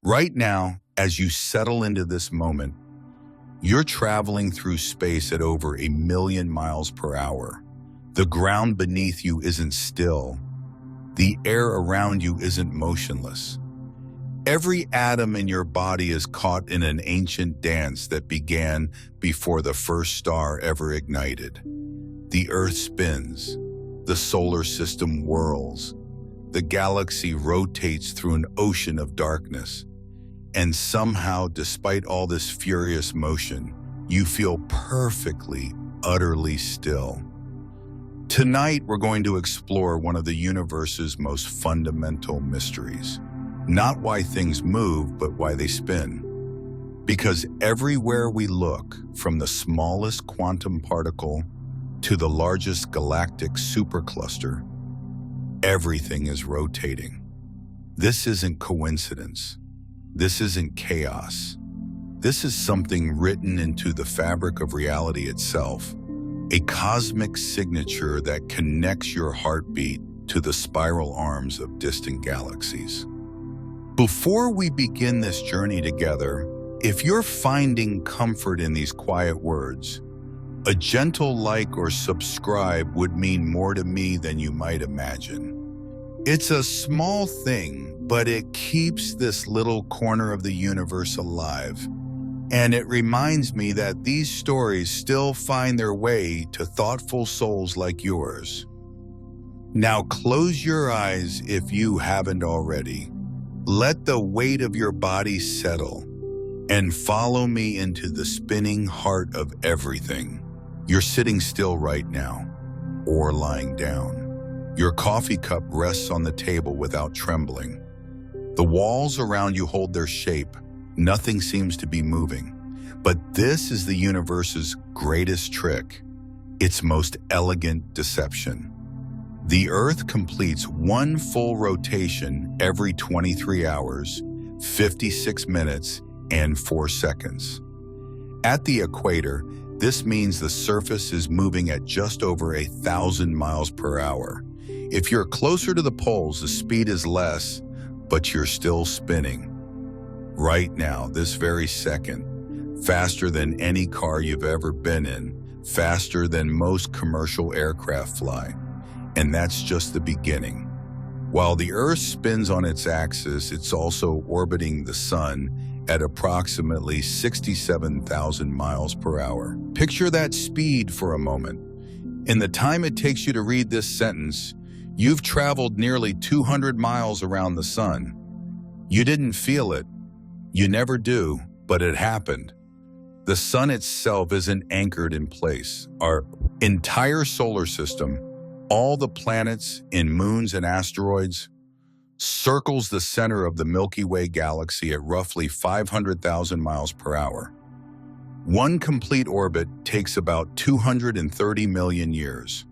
Right now, as you settle into this moment, you're traveling through space at over 1,000,000 miles per hour. The ground beneath you isn't still. The air around you isn't motionless. Every atom in your body is caught in an ancient dance that began before the first star ever ignited. The Earth spins, the solar system whirls, the galaxy rotates through an ocean of darkness. And somehow, despite all this furious motion, you feel perfectly, utterly still. Tonight, we're going to explore one of the universe's most fundamental mysteries. Not why things move, but why they spin. Because everywhere we look, from the smallest quantum particle to the largest galactic supercluster, everything is rotating. This isn't coincidence. This isn't chaos. This is something written into the fabric of reality itself, a cosmic signature that connects your heartbeat to the spiral arms of distant galaxies. Before we begin this journey together, if you're finding comfort in these quiet words, a gentle like or subscribe would mean more to me than you might imagine. It's a small thing, but it keeps this little corner of the universe alive. And it reminds me that these stories still find their way to thoughtful souls like yours. Now close your eyes if you haven't already. Let the weight of your body settle and follow me into the spinning heart of everything. You're sitting still right now, or lying down. Your coffee cup rests on the table without trembling. The walls around you hold their shape. Nothing seems to be moving. But this is the universe's greatest trick, its most elegant deception. The Earth completes one full rotation every 23 hours, 56 minutes, and 4 seconds. At the equator, this means the surface is moving at just over 1,000 miles per hour. If you're closer to the poles, the speed is less, but you're still spinning. Right now, this very second, faster than any car you've ever been in, faster than most commercial aircraft fly. And that's just the beginning. While the Earth spins on its axis, it's also orbiting the Sun at approximately 67,000 miles per hour. Picture that speed for a moment. In the time it takes you to read this sentence, you've traveled nearly 200 miles around the Sun. You didn't feel it. You never do, but it happened. The Sun itself isn't anchored in place. Our entire solar system, all the planets and moons and asteroids, circles the center of the Milky Way galaxy at roughly 500,000 miles per hour. One complete orbit takes about 230 million years.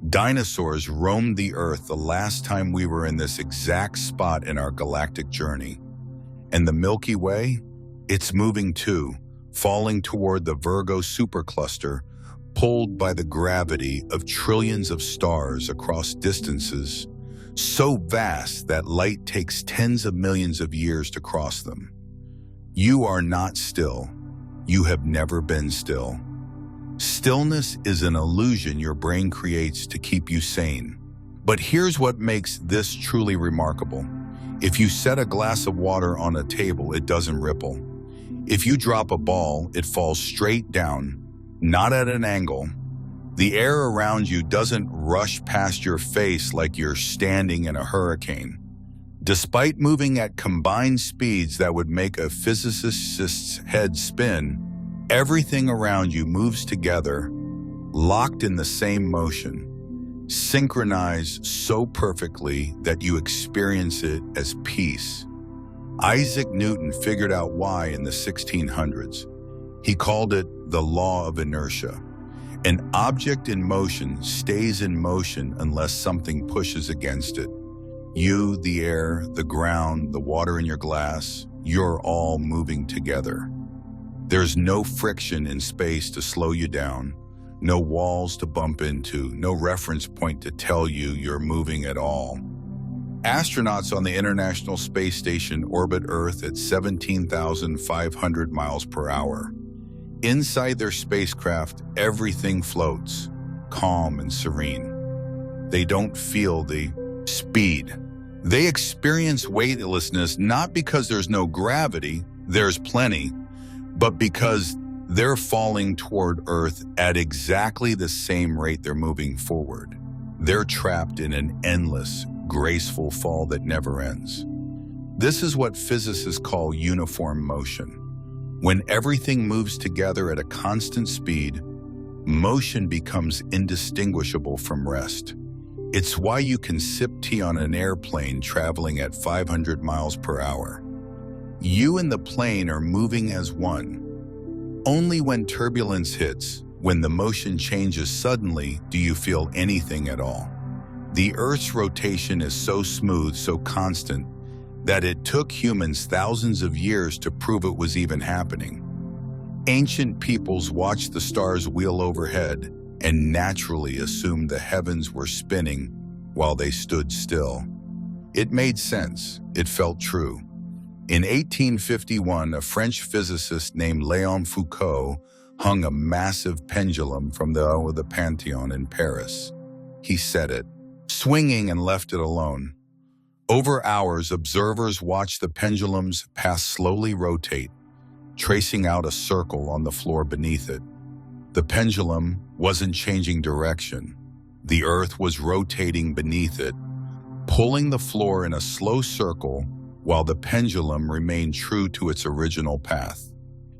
Dinosaurs roamed the Earth the last time we were in this exact spot in our galactic journey. And the Milky Way? It's moving too, falling toward the Virgo supercluster, pulled by the gravity of trillions of stars across distances so vast that light takes tens of millions of years to cross them. You are not still. You have never been still. Stillness is an illusion your brain creates to keep you sane. But here's what makes this truly remarkable. If you set a glass of water on a table, it doesn't ripple. If you drop a ball, it falls straight down, not at an angle. The air around you doesn't rush past your face like you're standing in a hurricane. Despite moving at combined speeds that would make a physicist's head spin, everything around you moves together, locked in the same motion, synchronized so perfectly that you experience it as peace. Isaac Newton figured out why in the 1600s. He called it the law of inertia. An object in motion stays in motion unless something pushes against it. You, the air, the ground, the water in your glass, you're all moving together. There's no friction in space to slow you down, no walls to bump into, no reference point to tell you you're moving at all. Astronauts on the International Space Station orbit Earth at 17,500 miles per hour. Inside their spacecraft, everything floats, calm and serene. They don't feel the speed. They experience weightlessness not because there's no gravity, there's plenty, but because they're falling toward Earth at exactly the same rate they're moving forward. They're trapped in an endless, graceful fall that never ends. This is what physicists call uniform motion. When everything moves together at a constant speed, motion becomes indistinguishable from rest. It's why you can sip tea on an airplane traveling at 500 miles per hour. You and the plane are moving as one. Only when turbulence hits, when the motion changes suddenly, do you feel anything at all. The Earth's rotation is so smooth, so constant, that it took humans thousands of years to prove it was even happening. Ancient peoples watched the stars wheel overhead and naturally assumed the heavens were spinning while they stood still. It made sense. It felt true. In 1851, a French physicist named Léon Foucault hung a massive pendulum from the Panthéon in Paris. He set it, swinging, and left it alone. Over hours, observers watched the pendulum's path slowly rotate, tracing out a circle on the floor beneath it. The pendulum wasn't changing direction. The Earth was rotating beneath it, pulling the floor in a slow circle while the pendulum remained true to its original path.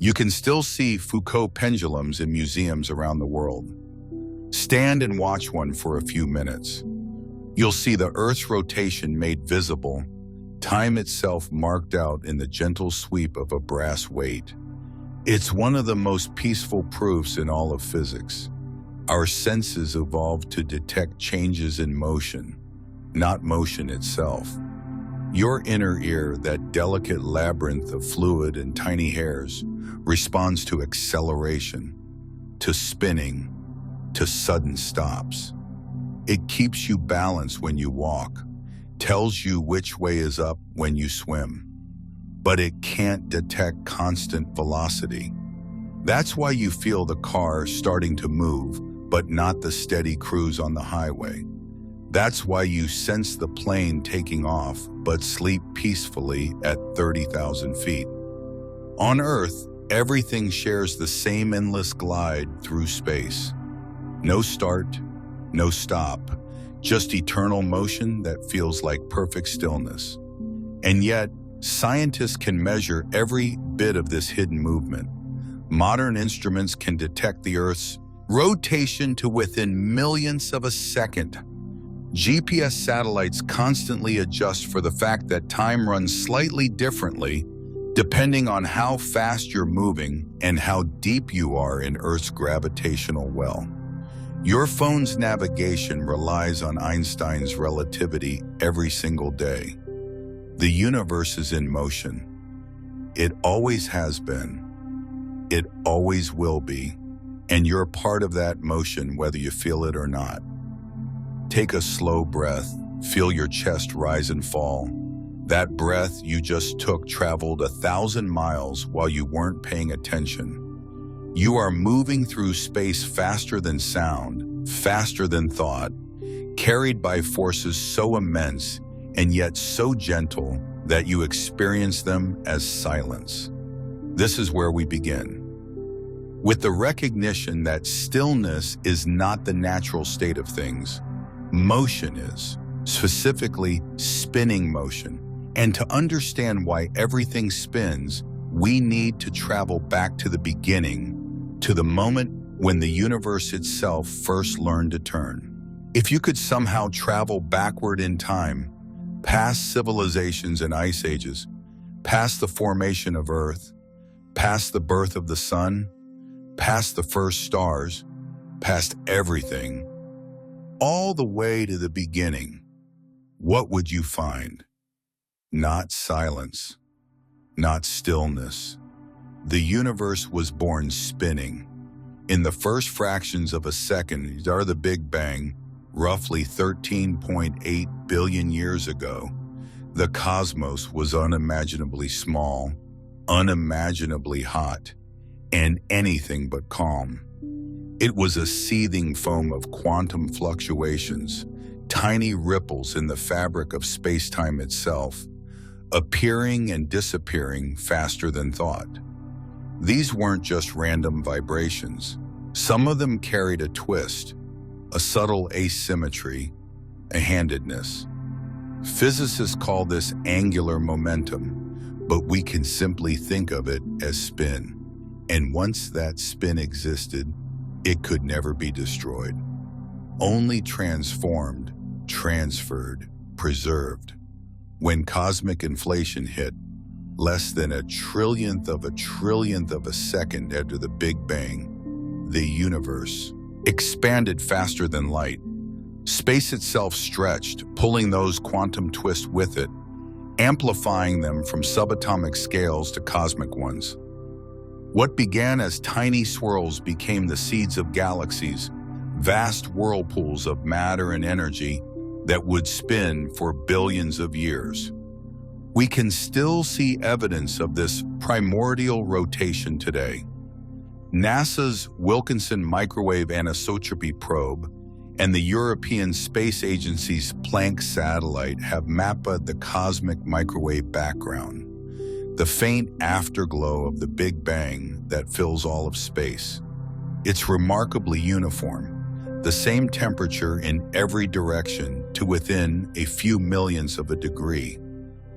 You can still see Foucault pendulums in museums around the world. Stand and watch one for a few minutes. You'll see the Earth's rotation made visible, time itself marked out in the gentle sweep of a brass weight. It's one of the most peaceful proofs in all of physics. Our senses evolved to detect changes in motion, not motion itself. Your inner ear, that delicate labyrinth of fluid and tiny hairs, responds to acceleration, to spinning, to sudden stops. It keeps you balanced when you walk, tells you which way is up when you swim. But it can't detect constant velocity. That's why you feel the car starting to move, but not the steady cruise on the highway. That's why you sense the plane taking off, but sleep peacefully at 30,000 feet. On Earth, everything shares the same endless glide through space. No start, no stop, just eternal motion that feels like perfect stillness. And yet, scientists can measure every bit of this hidden movement. Modern instruments can detect the Earth's rotation to within millionths of a second. GPS satellites constantly adjust for the fact that time runs slightly differently depending on how fast you're moving and how deep you are in Earth's gravitational well. Your phone's navigation relies on Einstein's relativity every single day. The universe is in motion. It always has been. It always will be. And you're a part of that motion whether you feel it or not. Take a slow breath. Feel your chest rise and fall. That breath you just took traveled 1,000 miles while you weren't paying attention. You are moving through space faster than sound, faster than thought, carried by forces so immense and yet so gentle that you experience them as silence. This is where we begin. With the recognition that stillness is not the natural state of things, motion is, specifically spinning motion. And to understand why everything spins, we need to travel back to the beginning, to the moment when the universe itself first learned to turn. If you could somehow travel backward in time, past civilizations and ice ages, past the formation of Earth, past the birth of the sun, past the first stars, past everything, all the way to the beginning, what would you find? Not silence, not stillness. The universe was born spinning. In the first fractions of a second, the Big Bang, roughly 13.8 billion years ago, the cosmos was unimaginably small, unimaginably hot, and anything but calm. It was a seething foam of quantum fluctuations, tiny ripples in the fabric of space-time itself, appearing and disappearing faster than thought. These weren't just random vibrations. Some of them carried a twist, a subtle asymmetry, a handedness. Physicists call this angular momentum, but we can simply think of it as spin. And once that spin existed, it could never be destroyed. Only transformed, transferred, preserved. When cosmic inflation hit, less than a trillionth of a second after the Big Bang, the universe expanded faster than light. Space itself stretched, pulling those quantum twists with it, amplifying them from subatomic scales to cosmic ones. What began as tiny swirls became the seeds of galaxies, vast whirlpools of matter and energy that would spin for billions of years. We can still see evidence of this primordial rotation today. NASA's Wilkinson Microwave Anisotropy Probe and the European Space Agency's Planck satellite have mapped the cosmic microwave background, the faint afterglow of the Big Bang that fills all of space. It's remarkably uniform, the same temperature in every direction to within a few millionths of a degree,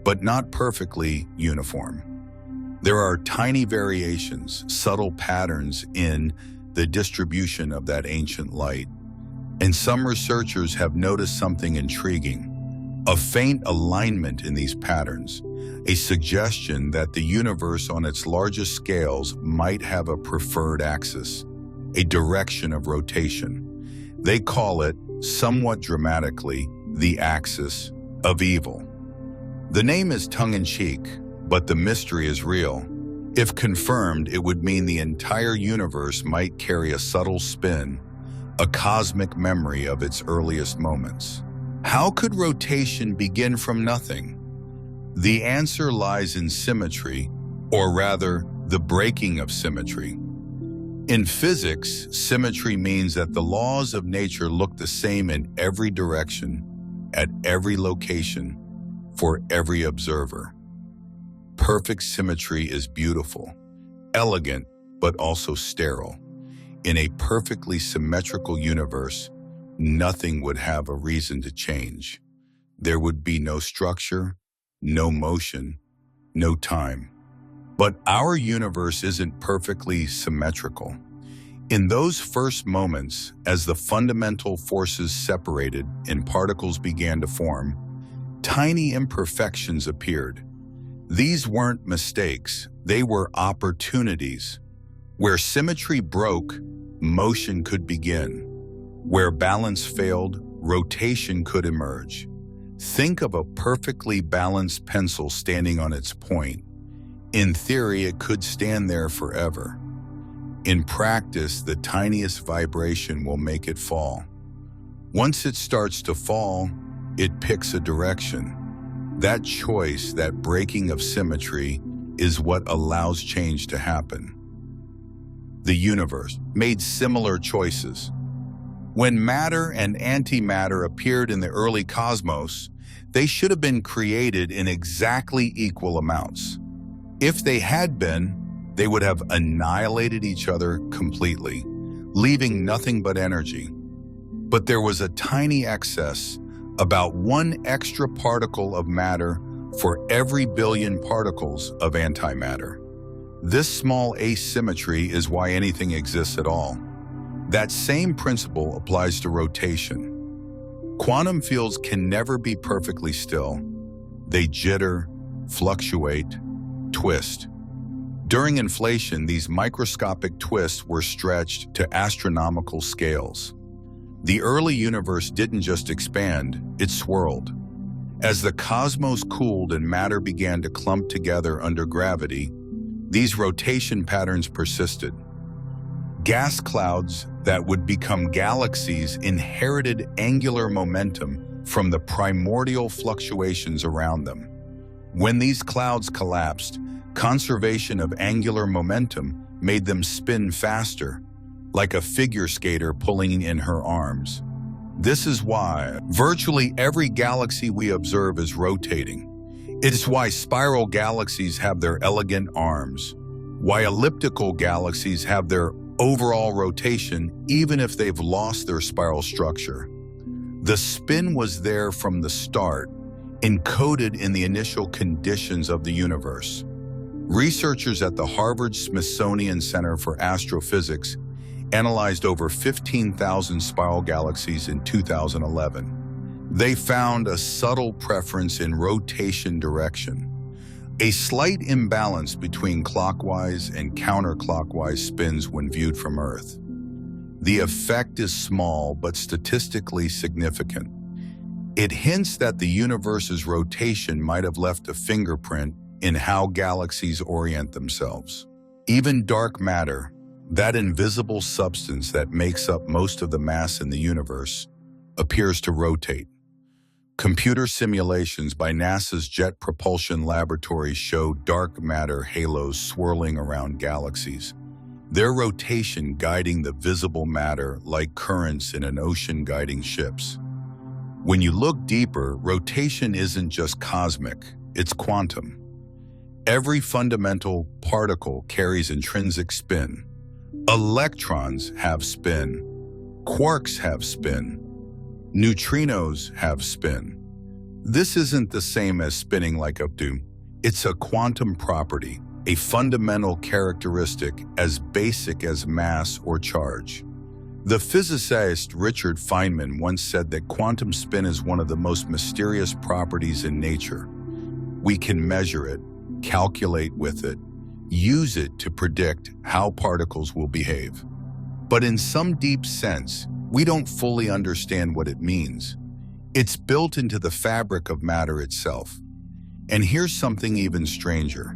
but not perfectly uniform. There are tiny variations, subtle patterns in the distribution of that ancient light. And some researchers have noticed something intriguing, a faint alignment in these patterns, a suggestion that the universe on its largest scales might have a preferred axis, a direction of rotation. They call it, somewhat dramatically, the axis of evil. The name is tongue-in-cheek, but the mystery is real. If confirmed, it would mean the entire universe might carry a subtle spin, a cosmic memory of its earliest moments. How could rotation begin from nothing? The answer lies in symmetry, or rather, the breaking of symmetry. In physics, symmetry means that the laws of nature look the same in every direction, at every location, for every observer. Perfect symmetry is beautiful, elegant, but also sterile. In a perfectly symmetrical universe, nothing would have a reason to change. There would be no structure, no motion, no time. But our universe isn't perfectly symmetrical. In those first moments, as the fundamental forces separated and particles began to form, tiny imperfections appeared. These weren't mistakes, they were opportunities. Where symmetry broke, motion could begin. Where balance failed, rotation could emerge. Think of a perfectly balanced pencil standing on its point. In theory, it could stand there forever. In practice, the tiniest vibration will make it fall. Once it starts to fall, it picks a direction. That choice, that breaking of symmetry, is what allows change to happen. The universe made similar choices. When matter and antimatter appeared in the early cosmos, they should have been created in exactly equal amounts. If they had been, they would have annihilated each other completely, leaving nothing but energy. But there was a tiny excess, about one extra particle of matter for every billion particles of antimatter. This small asymmetry is why anything exists at all. That same principle applies to rotation. Quantum fields can never be perfectly still. They jitter, fluctuate, twist. During inflation, these microscopic twists were stretched to astronomical scales. The early universe didn't just expand, it swirled. As the cosmos cooled and matter began to clump together under gravity, these rotation patterns persisted. Gas clouds, that would become galaxies inherited angular momentum from the primordial fluctuations around them. When these clouds collapsed, conservation of angular momentum made them spin faster, like a figure skater pulling in her arms. This is why virtually every galaxy we observe is rotating. It's why spiral galaxies have their elegant arms, why elliptical galaxies have their overall rotation even if they've lost their spiral structure. The spin was there from the start, encoded in the initial conditions of the universe. Researchers at the Harvard-Smithsonian Center for Astrophysics analyzed over 15,000 spiral galaxies in 2011. They found a subtle preference in rotation direction, a slight imbalance between clockwise and counterclockwise spins when viewed from Earth. The effect is small but statistically significant. It hints that the universe's rotation might have left a fingerprint in how galaxies orient themselves. Even dark matter, that invisible substance that makes up most of the mass in the universe, appears to rotate. Computer simulations by NASA's Jet Propulsion Laboratory show dark matter halos swirling around galaxies, their rotation guiding the visible matter like currents in an ocean guiding ships. When you look deeper, rotation isn't just cosmic, it's quantum. Every fundamental particle carries intrinsic spin. Electrons have spin. Quarks have spin. Neutrinos have spin. This isn't the same as spinning like a doom. It's a quantum property, a fundamental characteristic as basic as mass or charge. The physicist Richard Feynman once said that quantum spin is one of the most mysterious properties in nature. We can measure it, calculate with it, use it to predict how particles will behave. But in some deep sense, we don't fully understand what it means. It's built into the fabric of matter itself. And here's something even stranger.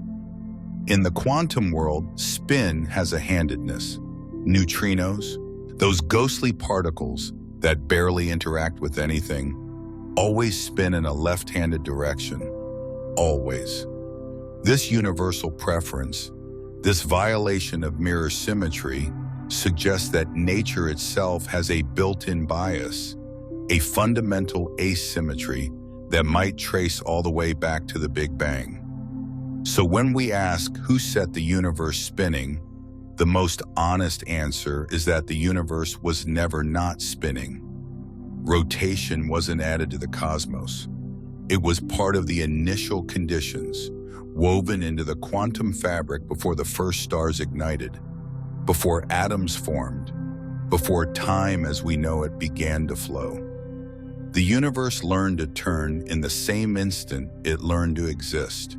In the quantum world, spin has a handedness. Neutrinos, those ghostly particles that barely interact with anything, always spin in a left-handed direction. Always. This universal preference, this violation of mirror symmetry, suggests that nature itself has a built-in bias, a fundamental asymmetry that might trace all the way back to the Big Bang. So when we ask who set the universe spinning, the most honest answer is that the universe was never not spinning. Rotation wasn't added to the cosmos. It was part of the initial conditions, woven into the quantum fabric before the first stars ignited, before atoms formed, before time as we know it began to flow. The universe learned to turn in the same instant it learned to exist.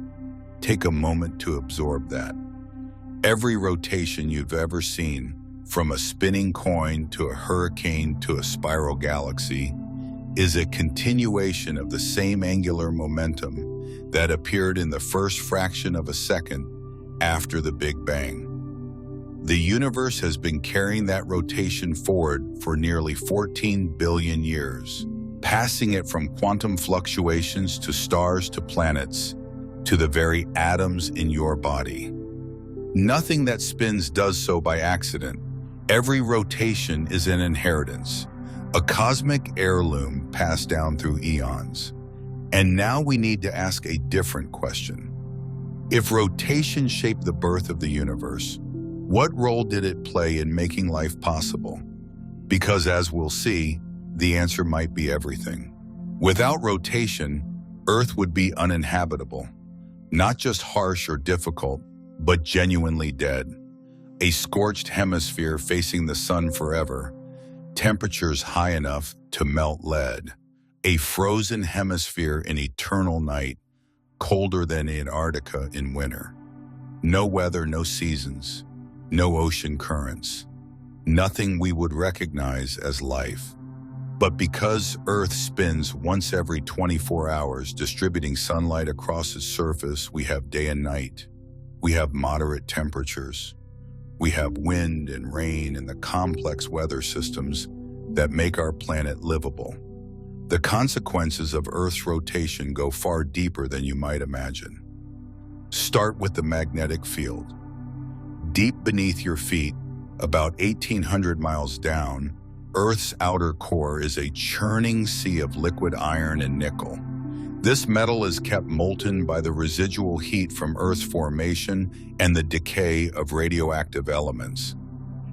Take a moment to absorb that. Every rotation you've ever seen, from a spinning coin to a hurricane to a spiral galaxy, is a continuation of the same angular momentum that appeared in the first fraction of a second after the Big Bang. The universe has been carrying that rotation forward for nearly 14 billion years, passing it from quantum fluctuations to stars to planets, to the very atoms in your body. Nothing that spins does so by accident. Every rotation is an inheritance, a cosmic heirloom passed down through eons. And now we need to ask a different question. If rotation shaped the birth of the universe, what role did it play in making life possible? Because as we'll see, the answer might be everything. Without rotation, Earth would be uninhabitable, not just harsh or difficult, but genuinely dead. A scorched hemisphere facing the sun forever, temperatures high enough to melt lead. A frozen hemisphere in eternal night, colder than Antarctica in winter. No weather, no seasons, no ocean currents. Nothing we would recognize as life. But because Earth spins once every 24 hours, distributing sunlight across its surface, we have day and night. We have moderate temperatures. We have wind and rain and the complex weather systems that make our planet livable. The consequences of Earth's rotation go far deeper than you might imagine. Start with the magnetic field. Deep beneath your feet, about 1,800 miles down, Earth's outer core is a churning sea of liquid iron and nickel. This metal is kept molten by the residual heat from Earth's formation and the decay of radioactive elements.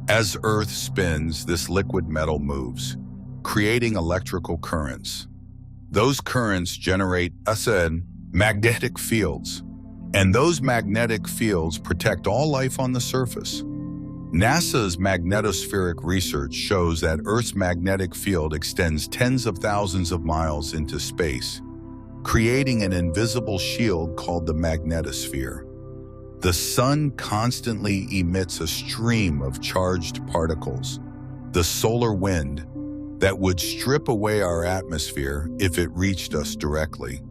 As Earth spins, this liquid metal moves, creating electrical currents. Those currents generate, magnetic fields, and those magnetic fields protect all life on the surface. NASA's magnetospheric research shows that Earth's magnetic field extends tens of thousands of miles into space, creating an invisible shield called the magnetosphere. The sun constantly emits a stream of charged particles, the solar wind, that would strip away our atmosphere if it reached us directly.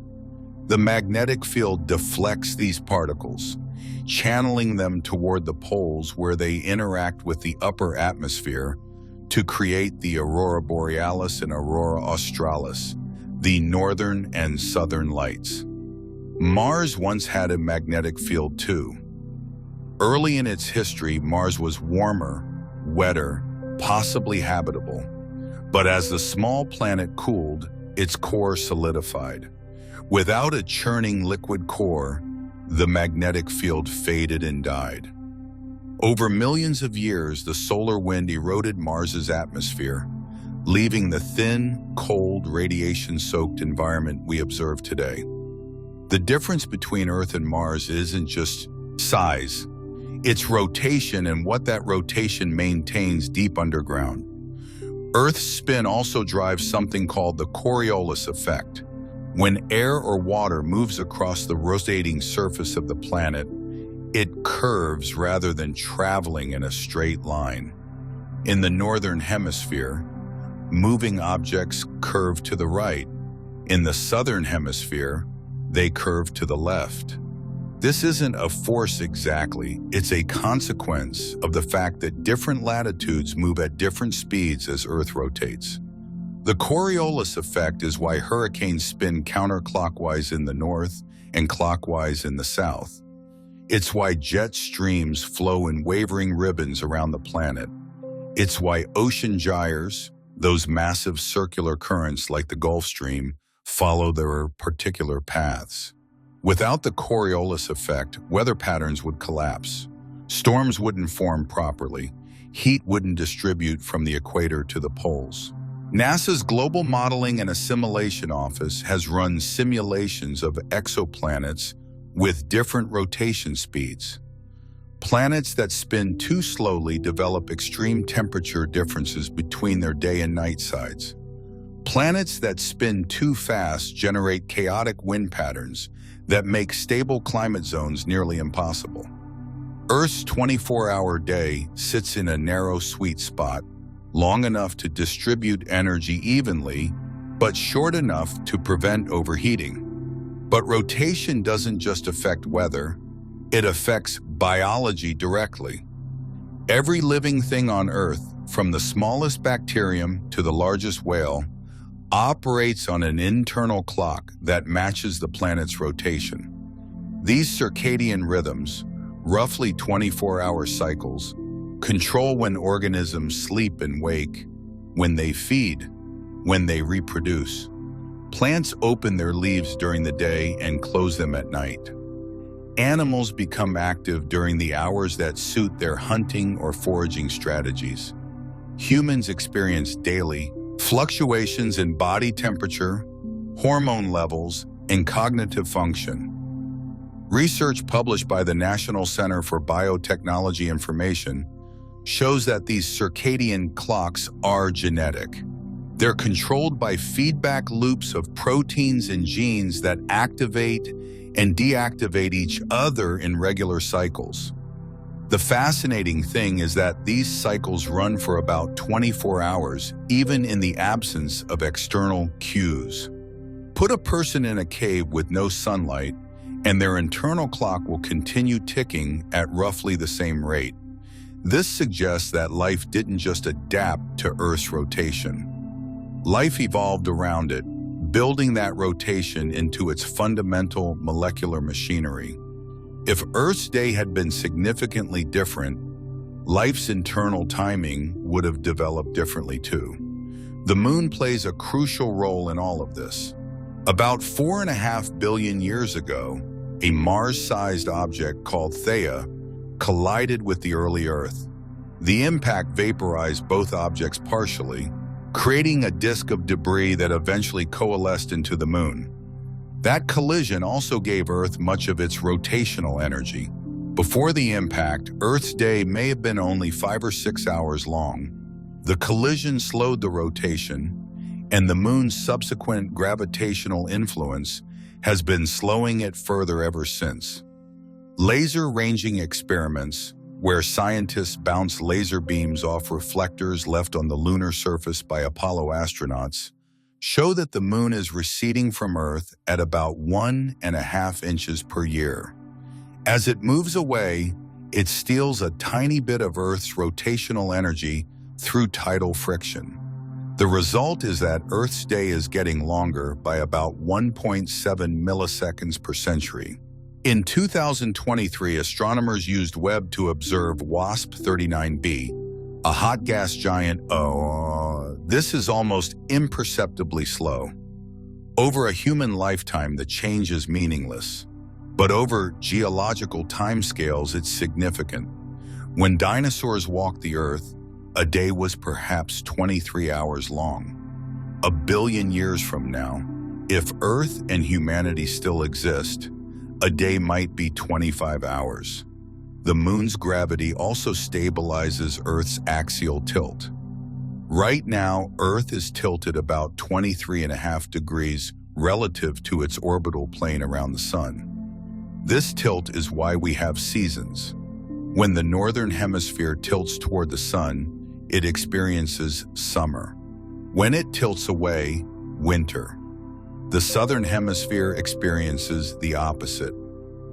The magnetic field deflects these particles, channeling them toward the poles where they interact with the upper atmosphere to create the aurora borealis and aurora australis, the northern and southern lights. Mars once had a magnetic field too. Early in its history, Mars was warmer, wetter, possibly habitable. But as the small planet cooled, its core solidified. Without a churning liquid core, the magnetic field faded and died. Over millions of years, the solar wind eroded Mars's atmosphere, leaving the thin, cold, radiation-soaked environment we observe today. The difference between Earth and Mars isn't just size. It's rotation and what that rotation maintains deep underground. Earth's spin also drives something called the Coriolis effect. When air or water moves across the rotating surface of the planet, it curves rather than traveling in a straight line. In the northern hemisphere, moving objects curve to the right. In the southern hemisphere, they curve to the left. This isn't a force exactly, it's a consequence of the fact that different latitudes move at different speeds as Earth rotates. The Coriolis effect is why hurricanes spin counterclockwise in the north and clockwise in the south. It's why jet streams flow in wavering ribbons around the planet. It's why ocean gyres, those massive circular currents like the Gulf Stream, follow their particular paths. Without the Coriolis effect, weather patterns would collapse. Storms wouldn't form properly. Heat wouldn't distribute from the equator to the poles. NASA's Global Modeling and Assimilation Office has run simulations of exoplanets with different rotation speeds. Planets that spin too slowly develop extreme temperature differences between their day and night sides. Planets that spin too fast generate chaotic wind patterns that make stable climate zones nearly impossible. Earth's 24-hour day sits in a narrow sweet spot, long enough to distribute energy evenly, but short enough to prevent overheating. But rotation doesn't just affect weather, it affects biology directly. Every living thing on Earth, from the smallest bacterium to the largest whale, operates on an internal clock that matches the planet's rotation. These circadian rhythms, roughly 24-hour cycles, control when organisms sleep and wake, when they feed, when they reproduce. Plants open their leaves during the day and close them at night. Animals become active during the hours that suit their hunting or foraging strategies. Humans experience daily fluctuations in body temperature, hormone levels, and cognitive function. Research published by the National Center for Biotechnology Information shows that these circadian clocks are genetic. They're controlled by feedback loops of proteins and genes that activate and deactivate each other in regular cycles. The fascinating thing is that these cycles run for about 24 hours, even in the absence of external cues. Put a person in a cave with no sunlight, and their internal clock will continue ticking at roughly the same rate. This suggests that life didn't just adapt to Earth's rotation. Life evolved around it, building that rotation into its fundamental molecular machinery. If Earth's day had been significantly different, life's internal timing would have developed differently too. The moon plays a crucial role in all of this. About 4.5 billion years ago, a Mars-sized object called Theia collided with the early Earth. The impact vaporized both objects partially, creating a disk of debris that eventually coalesced into the moon. That collision also gave Earth much of its rotational energy. Before the impact, Earth's day may have been only 5 or 6 hours long. The collision slowed the rotation, and the moon's subsequent gravitational influence has been slowing it further ever since. Laser ranging experiments, where scientists bounce laser beams off reflectors left on the lunar surface by Apollo astronauts, show that the moon is receding from Earth at about 1.5 inches per year. As it moves away, it steals a tiny bit of Earth's rotational energy through tidal friction. The result is that Earth's day is getting longer by about 1.7 milliseconds per century. In 2023, astronomers used Webb to observe WASP-39b, a hot gas giant. This is almost imperceptibly slow. Over a human lifetime, the change is meaningless. But over geological timescales, it's significant. When dinosaurs walked the Earth, a day was perhaps 23 hours long. A billion years from now, if Earth and humanity still exist, a day might be 25 hours. The moon's gravity also stabilizes Earth's axial tilt. Right now, Earth is tilted about 23.5 degrees relative to its orbital plane around the sun. This tilt is why we have seasons. When the northern hemisphere tilts toward the sun, it experiences summer. When it tilts away, winter. The southern hemisphere experiences the opposite.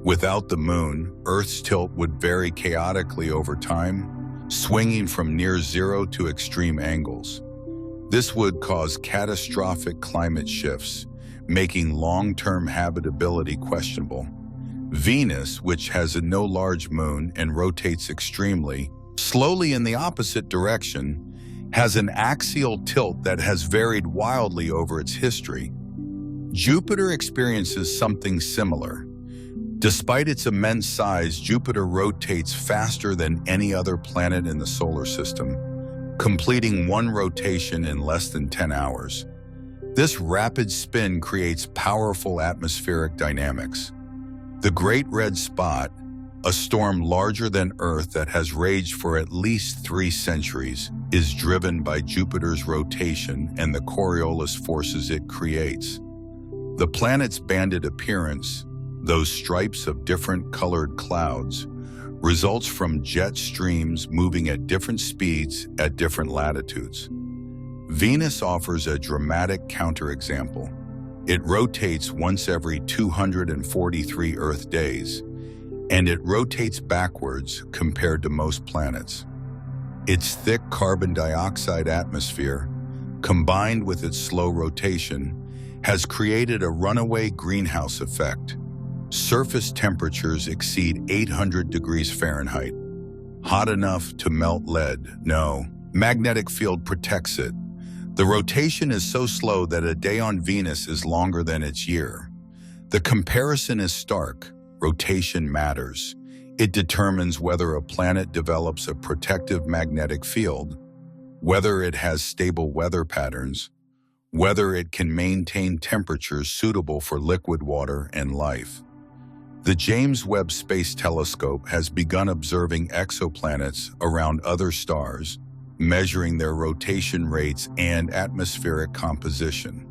Without the moon, Earth's tilt would vary chaotically over time, swinging from near zero to extreme angles. This would cause catastrophic climate shifts, making long-term habitability questionable. Venus, which has no large moon and rotates extremely slowly in the opposite direction, has an axial tilt that has varied wildly over its history. Jupiter experiences something similar. Despite its immense size, Jupiter rotates faster than any other planet in the solar system, completing one rotation in less than 10 hours. This rapid spin creates powerful atmospheric dynamics. The Great Red Spot, a storm larger than Earth that has raged for at least 3 centuries, is driven by Jupiter's rotation and the Coriolis forces it creates. The planet's banded appearance, those stripes of different colored clouds, results from jet streams moving at different speeds at different latitudes. Venus offers a dramatic counterexample. It rotates once every 243 Earth days, and it rotates backwards compared to most planets. Its thick carbon dioxide atmosphere, combined with its slow rotation, has created a runaway greenhouse effect. Surface temperatures exceed 800 degrees Fahrenheit, hot enough to melt lead. No, magnetic field protects it. The rotation is so slow that a day on Venus is longer than its year. The comparison is stark. Rotation matters. It determines whether a planet develops a protective magnetic field, whether it has stable weather patterns, whether it can maintain temperatures suitable for liquid water and life. The James Webb Space Telescope has begun observing exoplanets around other stars, measuring their rotation rates and atmospheric composition.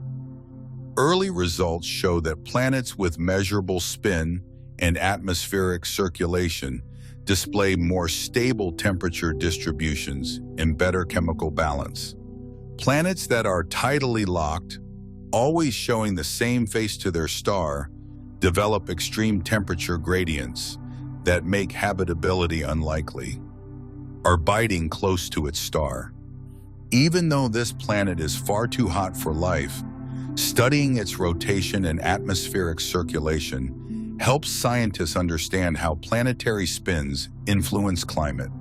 Early results show that planets with measurable spin and atmospheric circulation display more stable temperature distributions and better chemical balance. Planets that are tidally locked, always showing the same face to their star, develop extreme temperature gradients that make habitability unlikely. are biting close to its star. Even though this planet is far too hot for life, studying its rotation and atmospheric circulation helps scientists understand how planetary spins influence climate.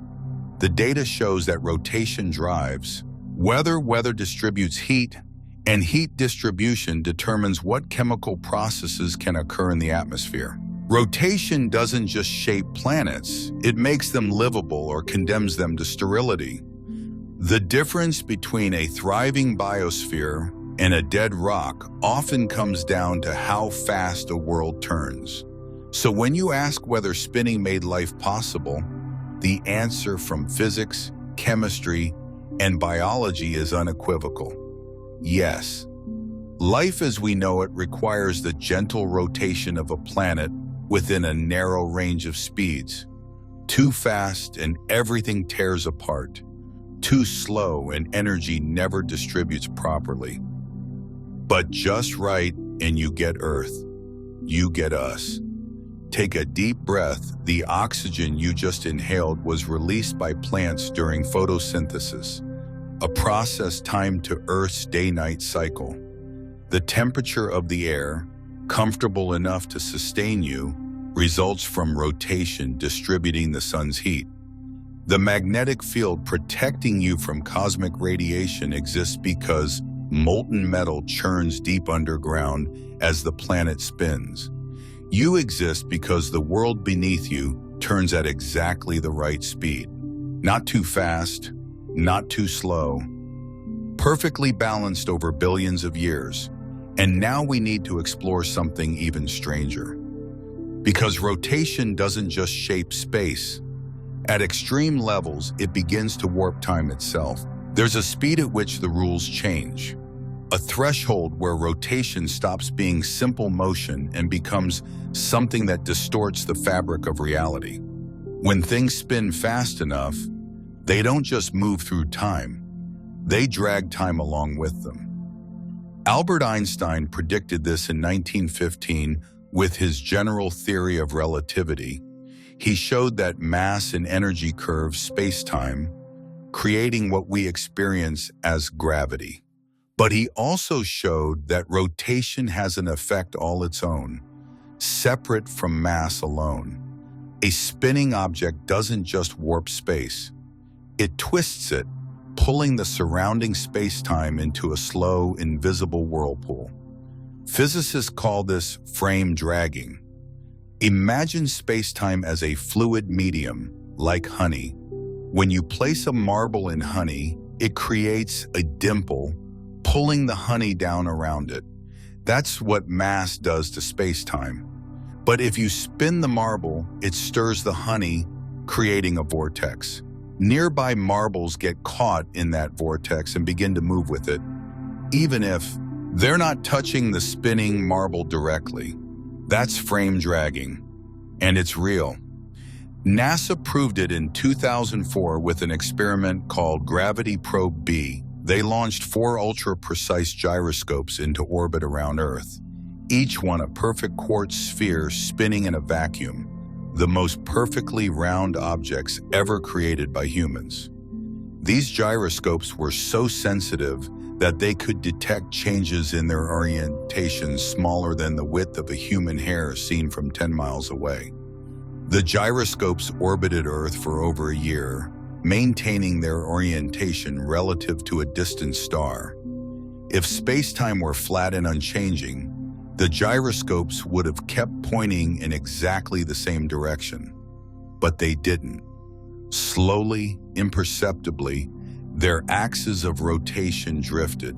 The data shows that rotation drives weather distributes heat, and heat distribution determines what chemical processes can occur in the atmosphere. Rotation doesn't just shape planets, it makes them livable or condemns them to sterility. The difference between a thriving biosphere and a dead rock often comes down to how fast a world turns. So when you ask whether spinning made life possible, the answer from physics, chemistry, and biology is unequivocal. Yes. Life as we know it requires the gentle rotation of a planet within a narrow range of speeds. Too fast and everything tears apart. Too slow and energy never distributes properly. But just right and you get Earth. You get us. Take a deep breath. The oxygen you just inhaled was released by plants during photosynthesis, a process timed to Earth's day-night cycle. The temperature of the air, comfortable enough to sustain you, results from rotation distributing the sun's heat. The magnetic field protecting you from cosmic radiation exists because molten metal churns deep underground as the planet spins. You exist because the world beneath you turns at exactly the right speed. Not too fast, not too slow. Perfectly balanced over billions of years. And now we need to explore something even stranger. Because rotation doesn't just shape space. At extreme levels, it begins to warp time itself. There's a speed at which the rules change. A threshold where rotation stops being simple motion and becomes something that distorts the fabric of reality. When things spin fast enough, they don't just move through time, they drag time along with them. Albert Einstein predicted this in 1915 with his general theory of relativity. He showed that mass and energy curve space-time, creating what we experience as gravity. But he also showed that rotation has an effect all its own, separate from mass alone. A spinning object doesn't just warp space. It twists it, pulling the surrounding space-time into a slow, invisible whirlpool. Physicists call this frame dragging. Imagine space-time as a fluid medium, like honey. When you place a marble in honey, it creates a dimple, pulling the honey down around it. That's what mass does to space-time. But if you spin the marble, it stirs the honey, creating a vortex. Nearby marbles get caught in that vortex and begin to move with it, even if they're not touching the spinning marble directly. That's frame dragging, and it's real. NASA proved it in 2004 with an experiment called Gravity Probe B. They launched 4 ultra-precise gyroscopes into orbit around Earth, each one a perfect quartz sphere spinning in a vacuum, the most perfectly round objects ever created by humans. These gyroscopes were so sensitive that they could detect changes in their orientation smaller than the width of a human hair seen from 10 miles away. The gyroscopes orbited Earth for over a year, maintaining their orientation relative to a distant star. If space-time were flat and unchanging, the gyroscopes would have kept pointing in exactly the same direction. But they didn't. Slowly, imperceptibly, their axes of rotation drifted.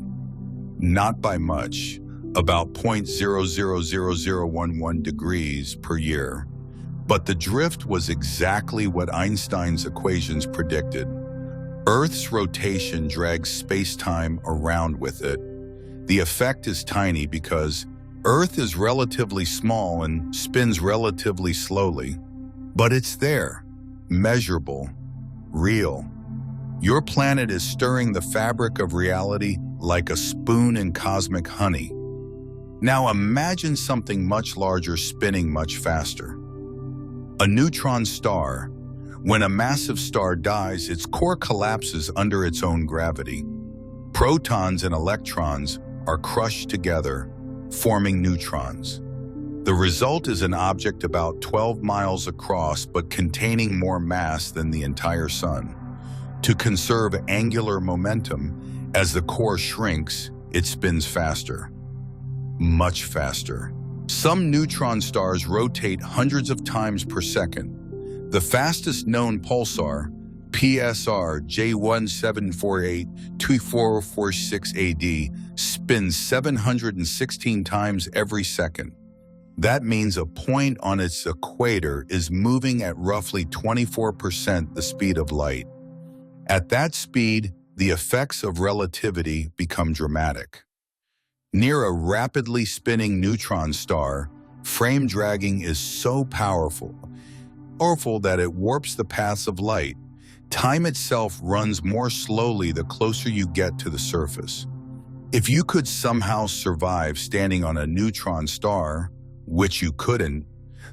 Not by much, about 0.000011 degrees per year. But the drift was exactly what Einstein's equations predicted. Earth's rotation drags space-time around with it. The effect is tiny because Earth is relatively small and spins relatively slowly. But it's there, measurable, real. Your planet is stirring the fabric of reality like a spoon in cosmic honey. Now imagine something much larger spinning much faster. A neutron star, When a massive star dies, its core collapses under its own gravity. Protons and electrons are crushed together, forming neutrons. The result is an object about 12 miles across but containing more mass than the entire Sun. To conserve angular momentum, as the core shrinks, it spins faster. Much faster. Some neutron stars rotate hundreds of times per second. The fastest known pulsar, PSR J1748-2446 AD, spins 716 times every second. That means a point on its equator is moving at roughly 24% the speed of light. At that speed, the effects of relativity become dramatic. Near a rapidly spinning neutron star, frame dragging is so powerful that it warps the paths of light. Time itself runs more slowly the closer you get to the surface. If you could somehow survive standing on a neutron star, which you couldn't,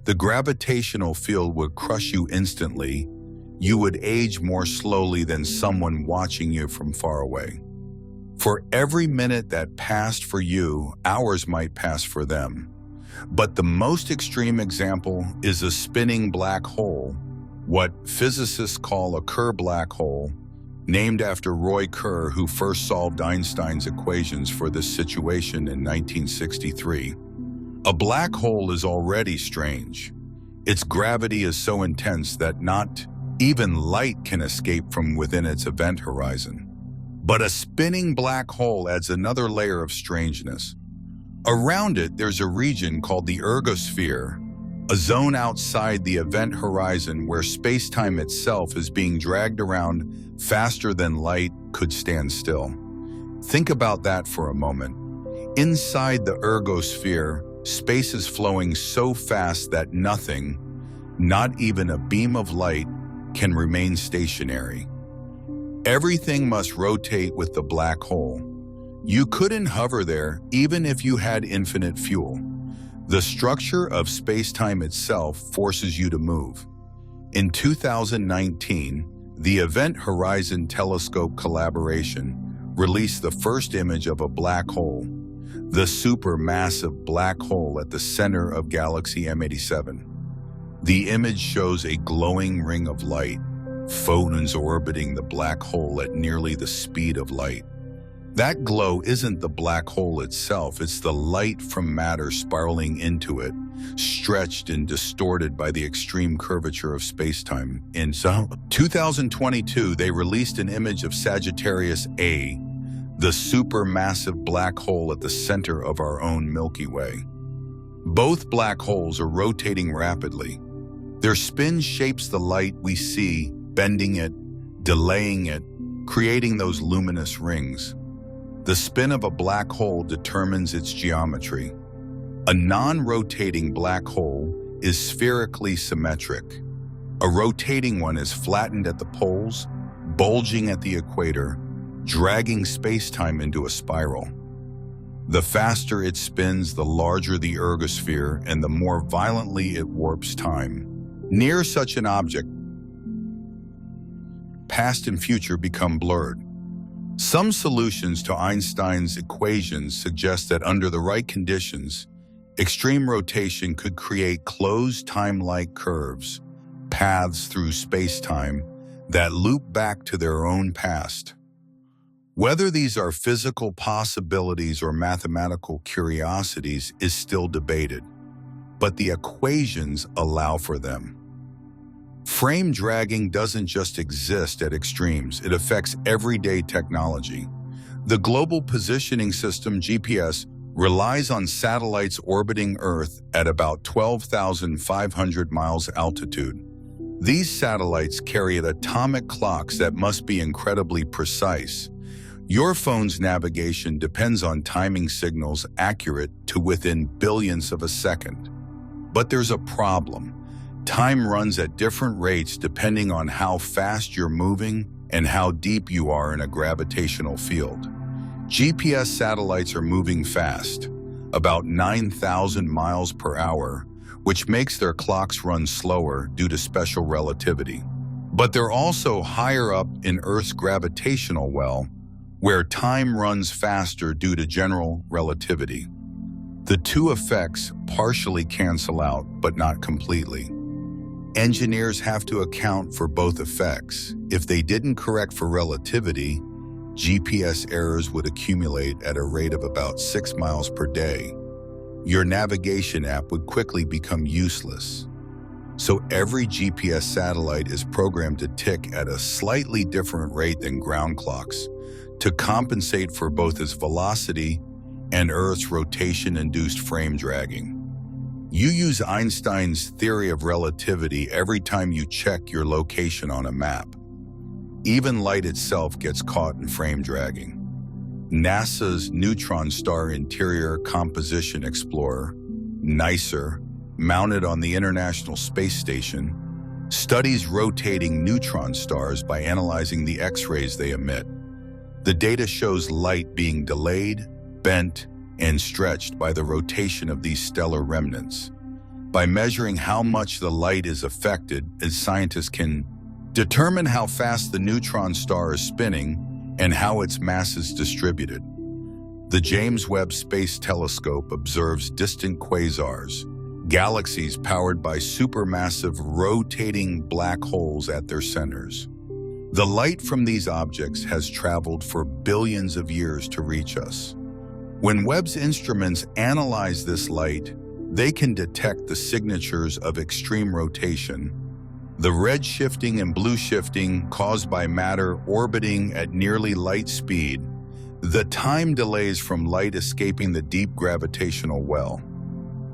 the gravitational field would crush you instantly. You would age more slowly than someone watching you from far away. For every minute that passed for you, hours might pass for them. But the most extreme example is a spinning black hole, what physicists call a Kerr black hole, named after Roy Kerr, who first solved Einstein's equations for this situation in 1963. A black hole is already strange. Its gravity is so intense that not even light can escape from within its event horizon. But a spinning black hole adds another layer of strangeness. Around it, there's a region called the ergosphere, a zone outside the event horizon where space-time itself is being dragged around faster than light could stand still. Think about that for a moment. Inside the ergosphere, space is flowing so fast that nothing, not even a beam of light, can remain stationary. Everything must rotate with the black hole. You couldn't hover there even if you had infinite fuel. The structure of space-time itself forces you to move. In 2019, the Event Horizon Telescope collaboration released the first image of a black hole, the supermassive black hole at the center of galaxy M87. The image shows a glowing ring of light, photons orbiting the black hole at nearly the speed of light. That glow isn't the black hole itself, it's the light from matter spiraling into it, stretched and distorted by the extreme curvature of space-time. In 2022, they released an image of Sagittarius A, the supermassive black hole at the center of our own Milky Way. Both black holes are rotating rapidly. Their spin shapes the light we see, bending it, delaying it, creating those luminous rings. The spin of a black hole determines its geometry. A non-rotating black hole is spherically symmetric. A rotating one is flattened at the poles, bulging at the equator, dragging space-time into a spiral. The faster it spins, the larger the ergosphere, and the more violently it warps time. Near such an object, past and future become blurred. Some solutions to Einstein's equations suggest that under the right conditions, extreme rotation could create closed time-like curves, paths through space-time that loop back to their own past. Whether these are physical possibilities or mathematical curiosities is still debated, but the equations allow for them. Frame dragging doesn't just exist at extremes, it affects everyday technology. The Global Positioning System, GPS, relies on satellites orbiting Earth at about 12,500 miles altitude. These satellites carry atomic clocks that must be incredibly precise. Your phone's navigation depends on timing signals accurate to within billionths of a second. But there's a problem. Time runs at different rates depending on how fast you're moving and how deep you are in a gravitational field. GPS satellites are moving fast, about 9,000 miles per hour, which makes their clocks run slower due to special relativity. But they're also higher up in Earth's gravitational well, where time runs faster due to general relativity. The two effects partially cancel out, but not completely. Engineers have to account for both effects. If they didn't correct for relativity, GPS errors would accumulate at a rate of about 6 miles per day. Your navigation app would quickly become useless. So every GPS satellite is programmed to tick at a slightly different rate than ground clocks to compensate for both its velocity and Earth's rotation-induced frame dragging. You use Einstein's theory of relativity every time you check your location on a map. Even light itself gets caught in frame dragging. NASA's Neutron Star Interior Composition Explorer, NICER, mounted on the International Space Station, studies rotating neutron stars by analyzing the X-rays they emit. The data shows light being delayed, bent, and stretched by the rotation of these stellar remnants. By measuring how much the light is affected, scientists can determine how fast the neutron star is spinning and how its mass is distributed. The James Webb Space Telescope observes distant quasars, galaxies powered by supermassive rotating black holes at their centers. The light from these objects has traveled for billions of years to reach us. When Webb's instruments analyze this light, they can detect the signatures of extreme rotation, the red shifting and blue shifting caused by matter orbiting at nearly light speed, the time delays from light escaping the deep gravitational well.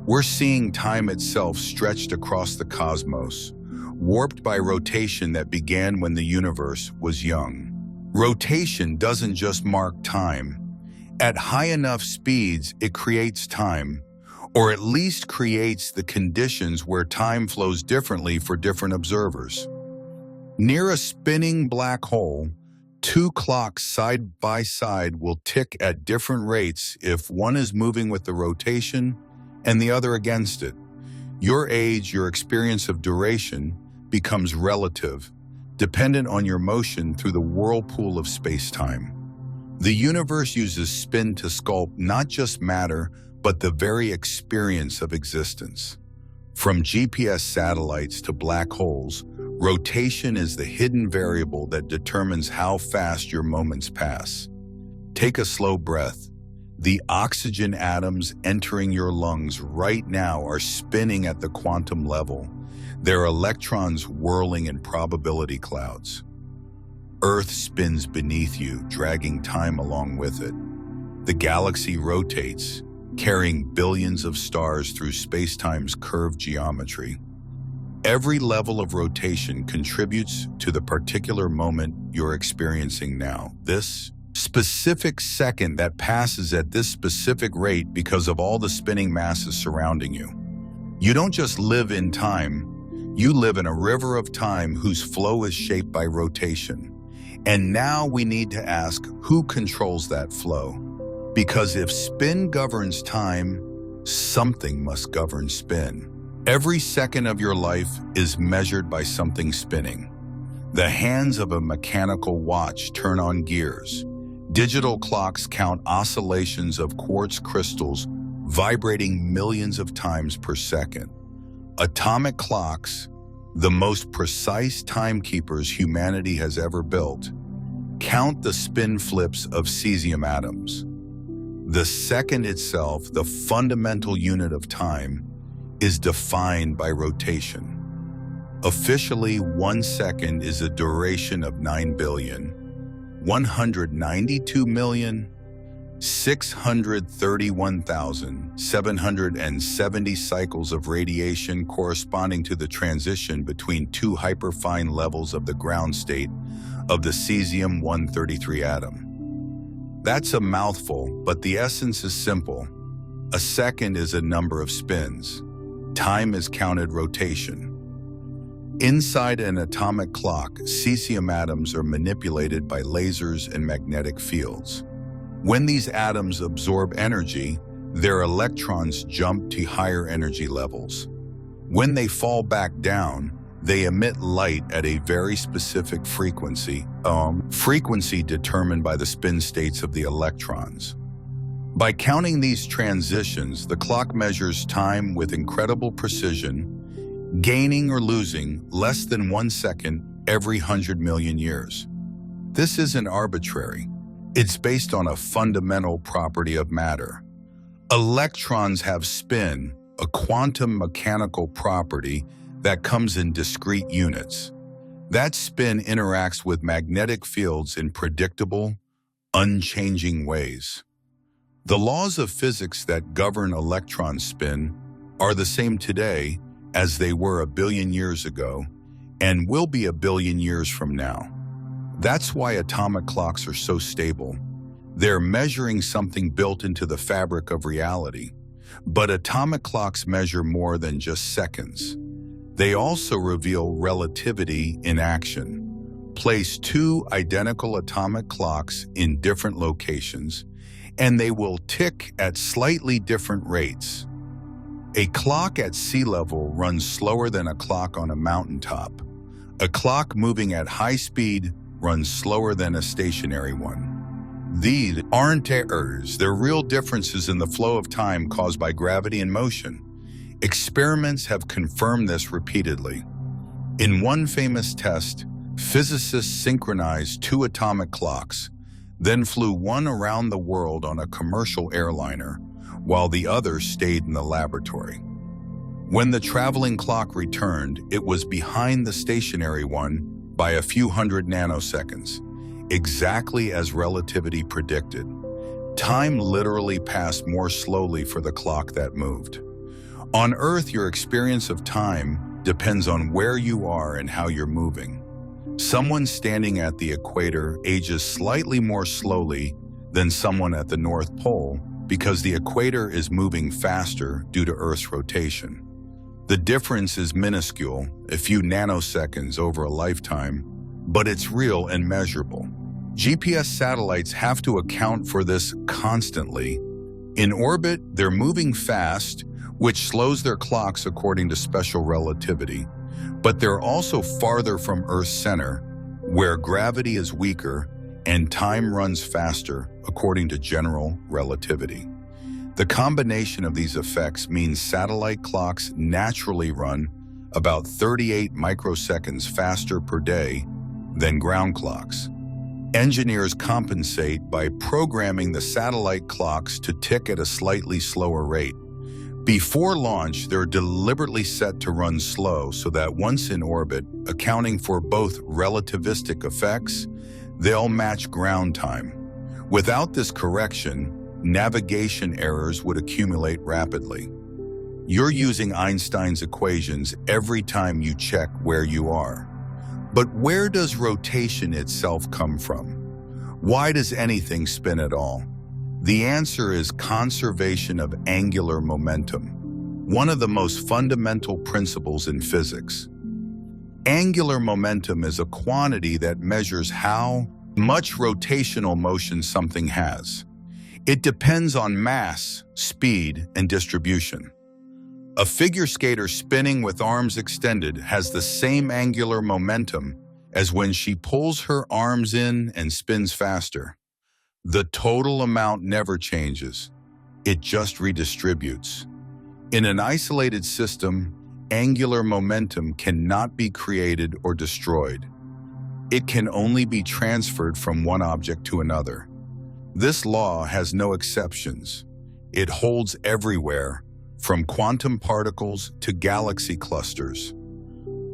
We're seeing time itself stretched across the cosmos, warped by rotation that began when the universe was young. Rotation doesn't just mark time. At high enough speeds, it creates time, or at least creates the conditions where time flows differently for different observers. Near a spinning black hole, two clocks side by side will tick at different rates if one is moving with the rotation and the other against it. Your age, your experience of duration, becomes relative, dependent on your motion through the whirlpool of space-time. The universe uses spin to sculpt not just matter, but the very experience of existence. From GPS satellites to black holes, rotation is the hidden variable that determines how fast your moments pass. Take a slow breath. The oxygen atoms entering your lungs right now are spinning at the quantum level, their electrons whirling in probability clouds. Earth spins beneath you, dragging time along with it. The galaxy rotates, carrying billions of stars through space-time's curved geometry. Every level of rotation contributes to the particular moment you're experiencing now. This specific second that passes at this specific rate because of all the spinning masses surrounding you. You don't just live in time, you live in a river of time whose flow is shaped by rotation. And now we need to ask, who controls that flow? Because if spin governs time, something must govern spin. Every second of your life is measured by something spinning. The hands of a mechanical watch turn on gears. Digital clocks count oscillations of quartz crystals vibrating millions of times per second. Atomic clocks, the most precise timekeepers humanity has ever built, count the spin flips of cesium atoms. The second itself, the fundamental unit of time, is defined by rotation. Officially, 1 second is a duration of 9,192,631,770 cycles of radiation corresponding to the transition between two hyperfine levels of the ground state of the cesium-133 atom. That's a mouthful, but the essence is simple. A second is a number of spins. Time is counted rotation. Inside an atomic clock, cesium atoms are manipulated by lasers and magnetic fields. When these atoms absorb energy, their electrons jump to higher energy levels. When they fall back down, They emit light at a very specific frequency, frequency determined by the spin states of the electrons. By counting these transitions, the clock measures time with incredible precision, gaining or losing less than 1 second every 100 million years. This isn't arbitrary. It's based on a fundamental property of matter. Electrons have spin, a quantum mechanical property that comes in discrete units. That spin interacts with magnetic fields in predictable, unchanging ways. The laws of physics that govern electron spin are the same today as they were a billion years ago and will be a billion years from now. That's why atomic clocks are so stable. They're measuring something built into the fabric of reality. But atomic clocks measure more than just seconds. They also reveal relativity in action. Place two identical atomic clocks in different locations, and they will tick at slightly different rates. A clock at sea level runs slower than a clock on a mountaintop. A clock moving at high speed runs slower than a stationary one. These aren't errors, they're real differences in the flow of time caused by gravity and motion. Experiments have confirmed this repeatedly. In one famous test, physicists synchronized two atomic clocks, then flew one around the world on a commercial airliner, while the other stayed in the laboratory. When the traveling clock returned, it was behind the stationary one by a few hundred nanoseconds, exactly as relativity predicted. Time literally passed more slowly for the clock that moved. On Earth, your experience of time depends on where you are and how you're moving. Someone standing at the equator ages slightly more slowly than someone at the North Pole because the equator is moving faster due to Earth's rotation. The difference is minuscule, a few nanoseconds over a lifetime, but it's real and measurable. GPS satellites have to account for this constantly. In orbit, they're moving fast, which slows their clocks according to special relativity. But they're also farther from Earth's center, where gravity is weaker and time runs faster according to general relativity. The combination of these effects means satellite clocks naturally run about 38 microseconds faster per day than ground clocks. Engineers compensate by programming the satellite clocks to tick at a slightly slower rate. Before launch, they're deliberately set to run slow so that once in orbit, accounting for both relativistic effects, they'll match ground time. Without this correction, navigation errors would accumulate rapidly. You're using Einstein's equations every time you check where you are. But where does rotation itself come from? Why does anything spin at all? The answer is conservation of angular momentum, one of the most fundamental principles in physics. Angular momentum is a quantity that measures how much rotational motion something has. It depends on mass, speed, and distribution. A figure skater spinning with arms extended has the same angular momentum as when she pulls her arms in and spins faster. The total amount never changes. It just redistributes. In an isolated system, angular momentum cannot be created or destroyed. It can only be transferred from one object to another. This law has no exceptions. It holds everywhere, from quantum particles to galaxy clusters.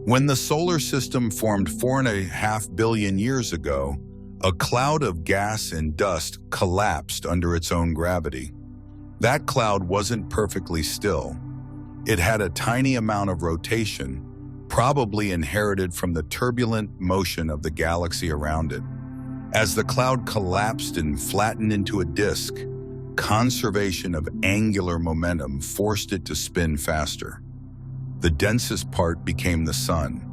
When the solar system formed 4.5 billion years ago, a cloud of gas and dust collapsed under its own gravity. That cloud wasn't perfectly still. It had a tiny amount of rotation, probably inherited from the turbulent motion of the galaxy around it. As the cloud collapsed and flattened into a disk, conservation of angular momentum forced it to spin faster. The densest part became the sun.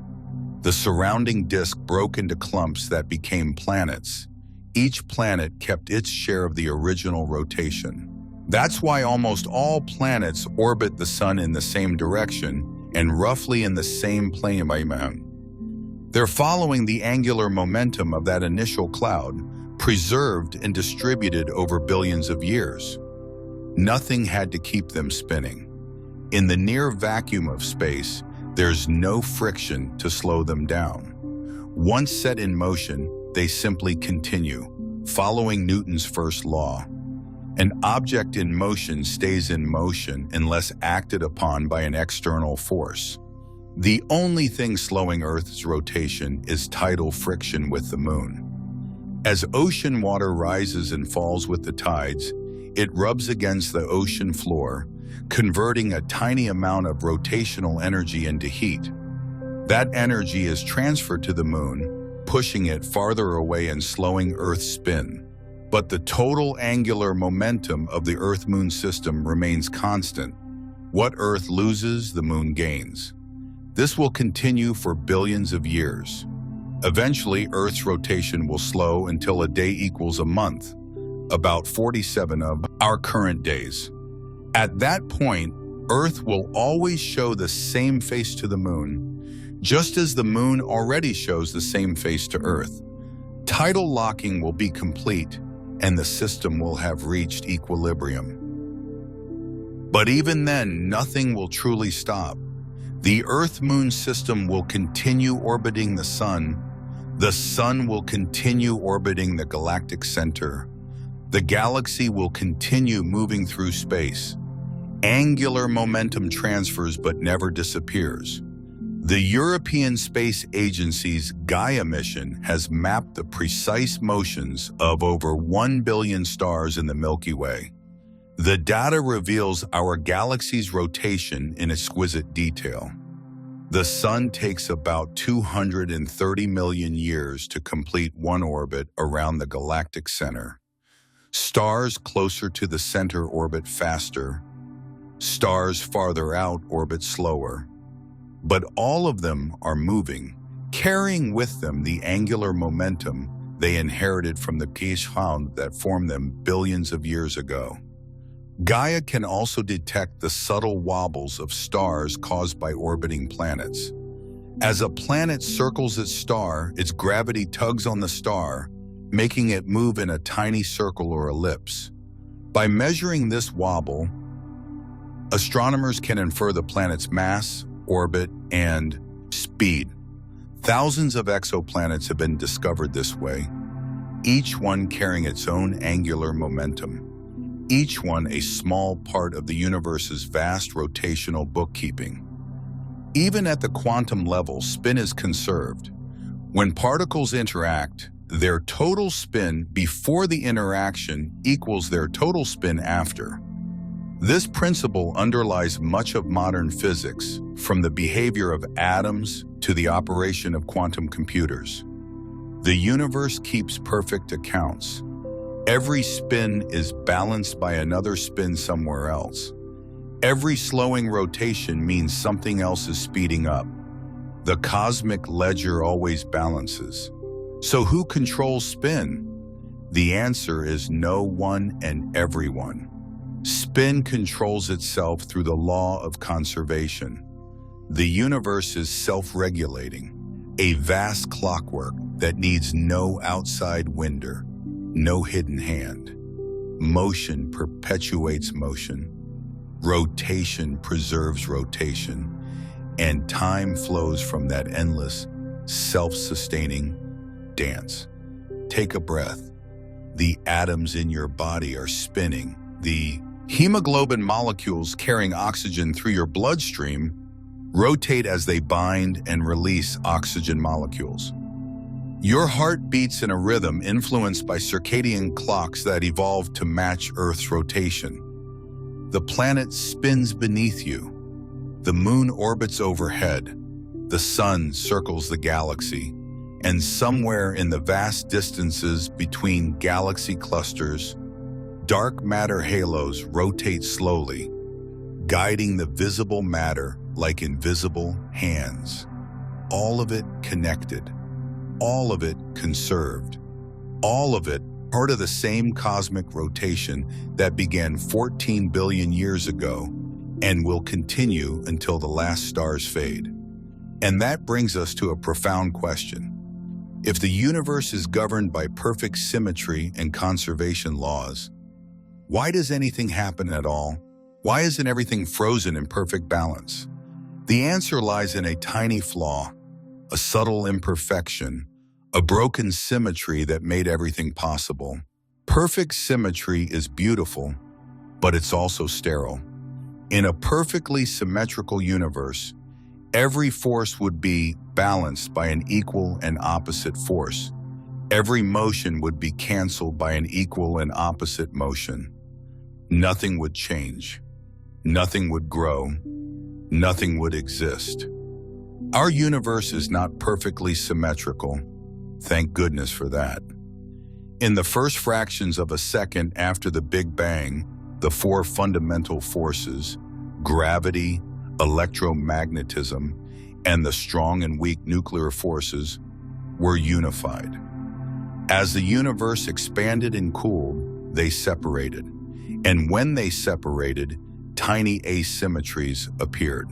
The surrounding disk broke into clumps that became planets. Each planet kept its share of the original rotation. That's why almost all planets orbit the sun in the same direction and roughly in the same plane. They're following the angular momentum of that initial cloud, preserved and distributed over billions of years. Nothing had to keep them spinning. In the near vacuum of space, there's no friction to slow them down. Once set in motion, they simply continue, following Newton's first law. An object in motion stays in motion unless acted upon by an external force. The only thing slowing Earth's rotation is tidal friction with the moon. As ocean water rises and falls with the tides, it rubs against the ocean floor, converting a tiny amount of rotational energy into heat. That energy is transferred to the moon, pushing it farther away and slowing Earth's spin. But the total angular momentum of the Earth-Moon system remains constant. What Earth loses, the Moon gains. This will continue for billions of years. Eventually, Earth's rotation will slow until a day equals a month, about 47 of our current days. At that point, Earth will always show the same face to the Moon, just as the Moon already shows the same face to Earth. Tidal locking will be complete, and the system will have reached equilibrium. But even then, nothing will truly stop. The Earth-Moon system will continue orbiting the Sun will continue orbiting the galactic center. The galaxy will continue moving through space. Angular momentum transfers but never disappears. The European Space Agency's Gaia mission has mapped the precise motions of over 1 billion stars in the Milky Way. The data reveals our galaxy's rotation in exquisite detail. The Sun takes about 230 million years to complete one orbit around the galactic center. Stars closer to the center orbit faster. Stars farther out orbit slower. But all of them are moving, carrying with them the angular momentum they inherited from the Hound that formed them billions of years ago. Gaia can also detect the subtle wobbles of stars caused by orbiting planets. As a planet circles its star, its gravity tugs on the star, making it move in a tiny circle or ellipse. By measuring this wobble, astronomers can infer the planet's mass, orbit, and speed. Thousands of exoplanets have been discovered this way, each one carrying its own angular momentum. Each one a small part of the universe's vast rotational bookkeeping. Even at the quantum level, spin is conserved. When particles interact, their total spin before the interaction equals their total spin after. This principle underlies much of modern physics, from the behavior of atoms to the operation of quantum computers. The universe keeps perfect accounts. Every spin is balanced by another spin somewhere else. Every slowing rotation means something else is speeding up. The cosmic ledger always balances. So who controls spin? The answer is no one and everyone. Spin controls itself through the law of conservation. The universe is self-regulating, a vast clockwork that needs no outside winder. No hidden hand. Motion perpetuates motion. Rotation preserves rotation. And time flows from that endless, self-sustaining dance. Take a breath. The atoms in your body are spinning. The hemoglobin molecules carrying oxygen through your bloodstream rotate as they bind and release oxygen molecules. Your heart beats in a rhythm influenced by circadian clocks that evolved to match Earth's rotation. The planet spins beneath you. The moon orbits overhead. The sun circles the galaxy. And somewhere in the vast distances between galaxy clusters, dark matter halos rotate slowly, guiding the visible matter like invisible hands. All of it connected. All of it conserved. All of it part of the same cosmic rotation that began 14 billion years ago and will continue until the last stars fade. And that brings us to a profound question. If the universe is governed by perfect symmetry and conservation laws, why does anything happen at all? Why isn't everything frozen in perfect balance? The answer lies in a tiny flaw, a subtle imperfection, a broken symmetry that made everything possible. Perfect symmetry is beautiful, but it's also sterile. In a perfectly symmetrical universe, every force would be balanced by an equal and opposite force. Every motion would be canceled by an equal and opposite motion. Nothing would change. Nothing would grow. Nothing would exist. Our universe is not perfectly symmetrical. Thank goodness for that. In the first fractions of a second after the Big Bang, the four fundamental forces, gravity, electromagnetism, and the strong and weak nuclear forces, were unified. As the universe expanded and cooled, they separated. And when they separated, tiny asymmetries appeared.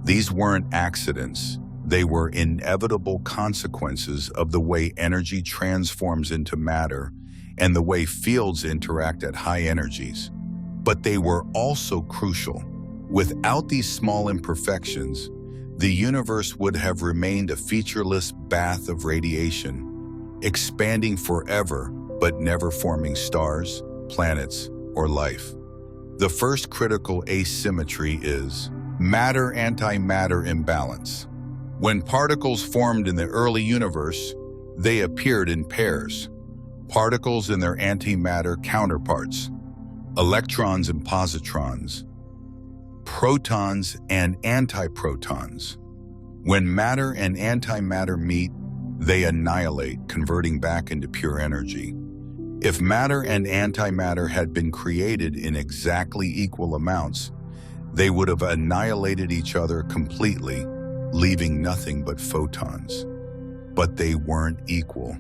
These weren't accidents. They were inevitable consequences of the way energy transforms into matter and the way fields interact at high energies. But they were also crucial. Without these small imperfections, the universe would have remained a featureless bath of radiation, expanding forever but never forming stars, planets, or life. The first critical asymmetry is matter-antimatter imbalance. When particles formed in the early universe, they appeared in pairs. Particles and their antimatter counterparts, electrons and positrons, protons and antiprotons. When matter and antimatter meet, they annihilate, converting back into pure energy. If matter and antimatter had been created in exactly equal amounts, they would have annihilated each other completely, leaving nothing but photons. But they weren't equal.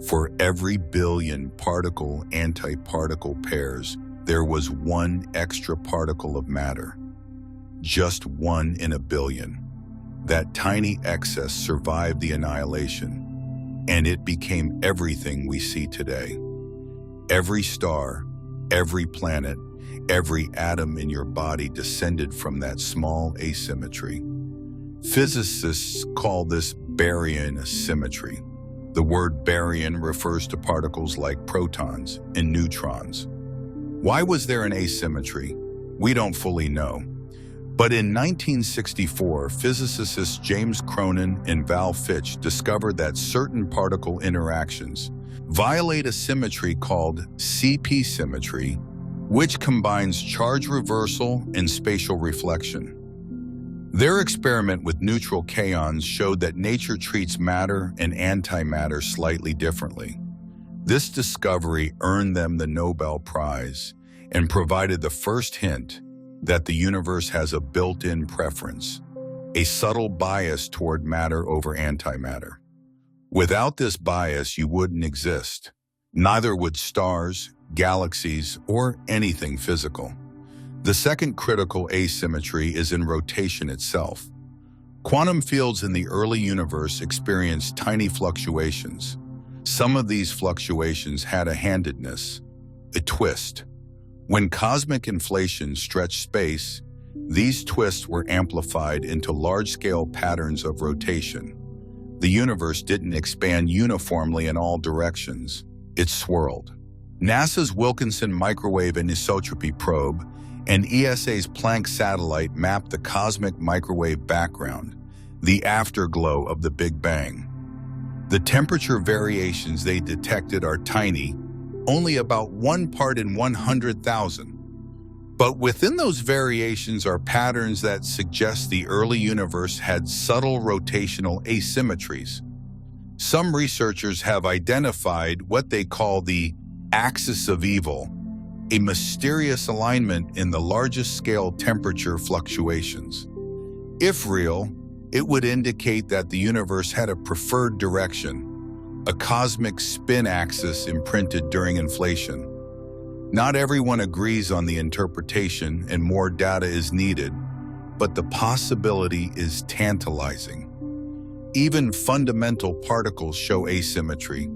For every billion particle-antiparticle pairs, there was one extra particle of matter. Just one in a billion. That tiny excess survived the annihilation, and it became everything we see today. Every star, every planet, every atom in your body descended from that small asymmetry. Physicists call this baryon symmetry. The word baryon refers to particles like protons and neutrons. Why was there an asymmetry? We don't fully know. But in 1964, physicists James Cronin and Val Fitch discovered that certain particle interactions violate a symmetry called CP symmetry, which combines charge reversal and spatial reflection. Their experiment with neutral kaons showed that nature treats matter and antimatter slightly differently. This discovery earned them the Nobel Prize and provided the first hint that the universe has a built-in preference, a subtle bias toward matter over antimatter. Without this bias, you wouldn't exist. Neither would stars, galaxies, or anything physical. The second critical asymmetry is in rotation itself. Quantum fields in the early universe experienced tiny fluctuations. Some of these fluctuations had a handedness, a twist. When cosmic inflation stretched space, these twists were amplified into large-scale patterns of rotation. The universe didn't expand uniformly in all directions. It swirled. NASA's Wilkinson Microwave Anisotropy Probe and ESA's Planck satellite mapped the cosmic microwave background, the afterglow of the Big Bang. The temperature variations they detected are tiny, only about 1 part in 100,000. But within those variations are patterns that suggest the early universe had subtle rotational asymmetries. Some researchers have identified what they call the axis of evil, a mysterious alignment in the largest scale temperature fluctuations. If real, it would indicate that the universe had a preferred direction, a cosmic spin axis imprinted during inflation. Not everyone agrees on the interpretation and more data is needed, but the possibility is tantalizing. Even fundamental particles show asymmetry.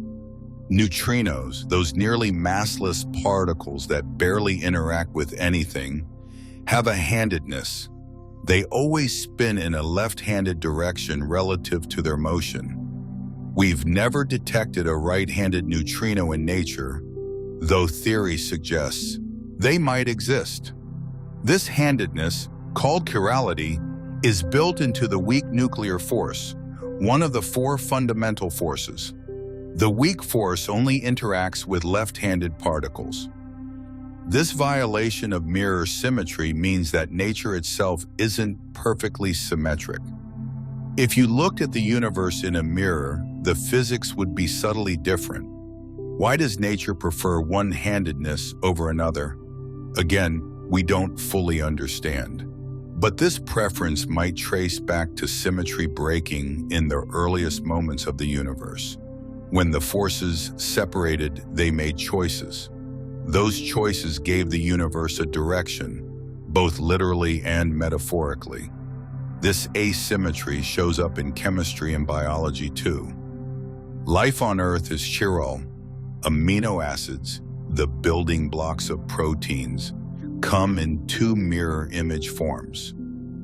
Neutrinos, those nearly massless particles that barely interact with anything, have a handedness. They always spin in a left-handed direction relative to their motion. We've never detected a right-handed neutrino in nature, though theory suggests they might exist. This handedness, called chirality, is built into the weak nuclear force, one of the four fundamental forces. The weak force only interacts with left-handed particles. This violation of mirror symmetry means that nature itself isn't perfectly symmetric. If you looked at the universe in a mirror, the physics would be subtly different. Why does nature prefer one-handedness over another? Again, we don't fully understand. But this preference might trace back to symmetry breaking in the earliest moments of the universe. When the forces separated, they made choices. Those choices gave the universe a direction, both literally and metaphorically. This asymmetry shows up in chemistry and biology too. Life on Earth is chiral. Amino acids, the building blocks of proteins, come in two mirror image forms,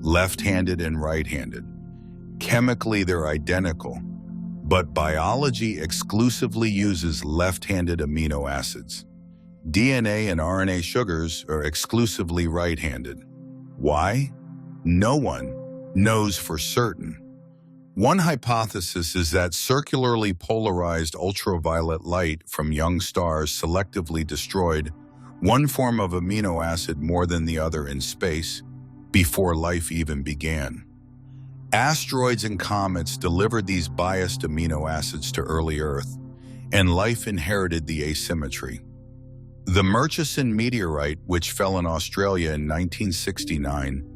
left-handed and right-handed. Chemically, they're identical, but biology exclusively uses left-handed amino acids. DNA and RNA sugars are exclusively right-handed. Why? No one knows for certain. One hypothesis is that circularly polarized ultraviolet light from young stars selectively destroyed one form of amino acid more than the other in space before life even began. Asteroids and comets delivered these biased amino acids to early Earth, and life inherited the asymmetry. The Murchison meteorite, which fell in Australia in 1969,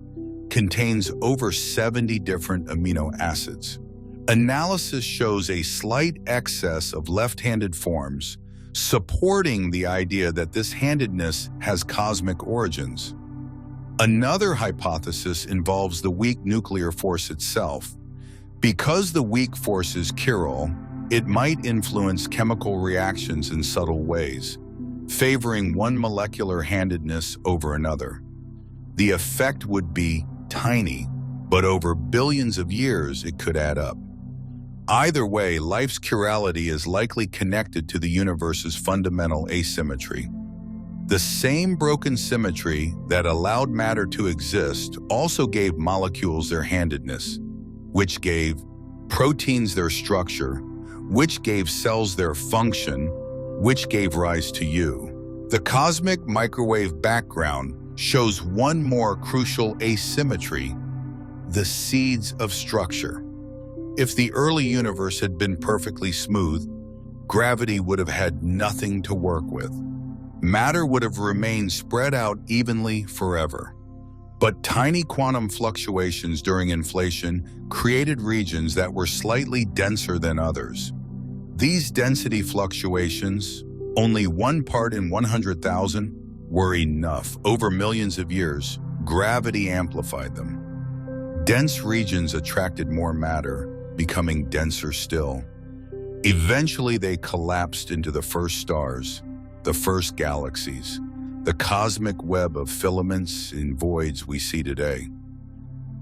contains over 70 different amino acids. Analysis shows a slight excess of left-handed forms, supporting the idea that this handedness has cosmic origins. Another hypothesis involves the weak nuclear force itself. Because the weak force is chiral, it might influence chemical reactions in subtle ways, favoring one molecular handedness over another. The effect would be tiny, but over billions of years it could add up. Either way, life's chirality is likely connected to the universe's fundamental asymmetry. The same broken symmetry that allowed matter to exist also gave molecules their handedness, which gave proteins their structure, which gave cells their function, which gave rise to you. The cosmic microwave background shows one more crucial asymmetry: the seeds of structure. If the early universe had been perfectly smooth, gravity would have had nothing to work with. Matter would have remained spread out evenly forever. But tiny quantum fluctuations during inflation created regions that were slightly denser than others. These density fluctuations, only 1 part in 100,000, were enough. Over millions of years, gravity amplified them. Dense regions attracted more matter, becoming denser still. Eventually, they collapsed into the first stars, the first galaxies, the cosmic web of filaments and voids we see today.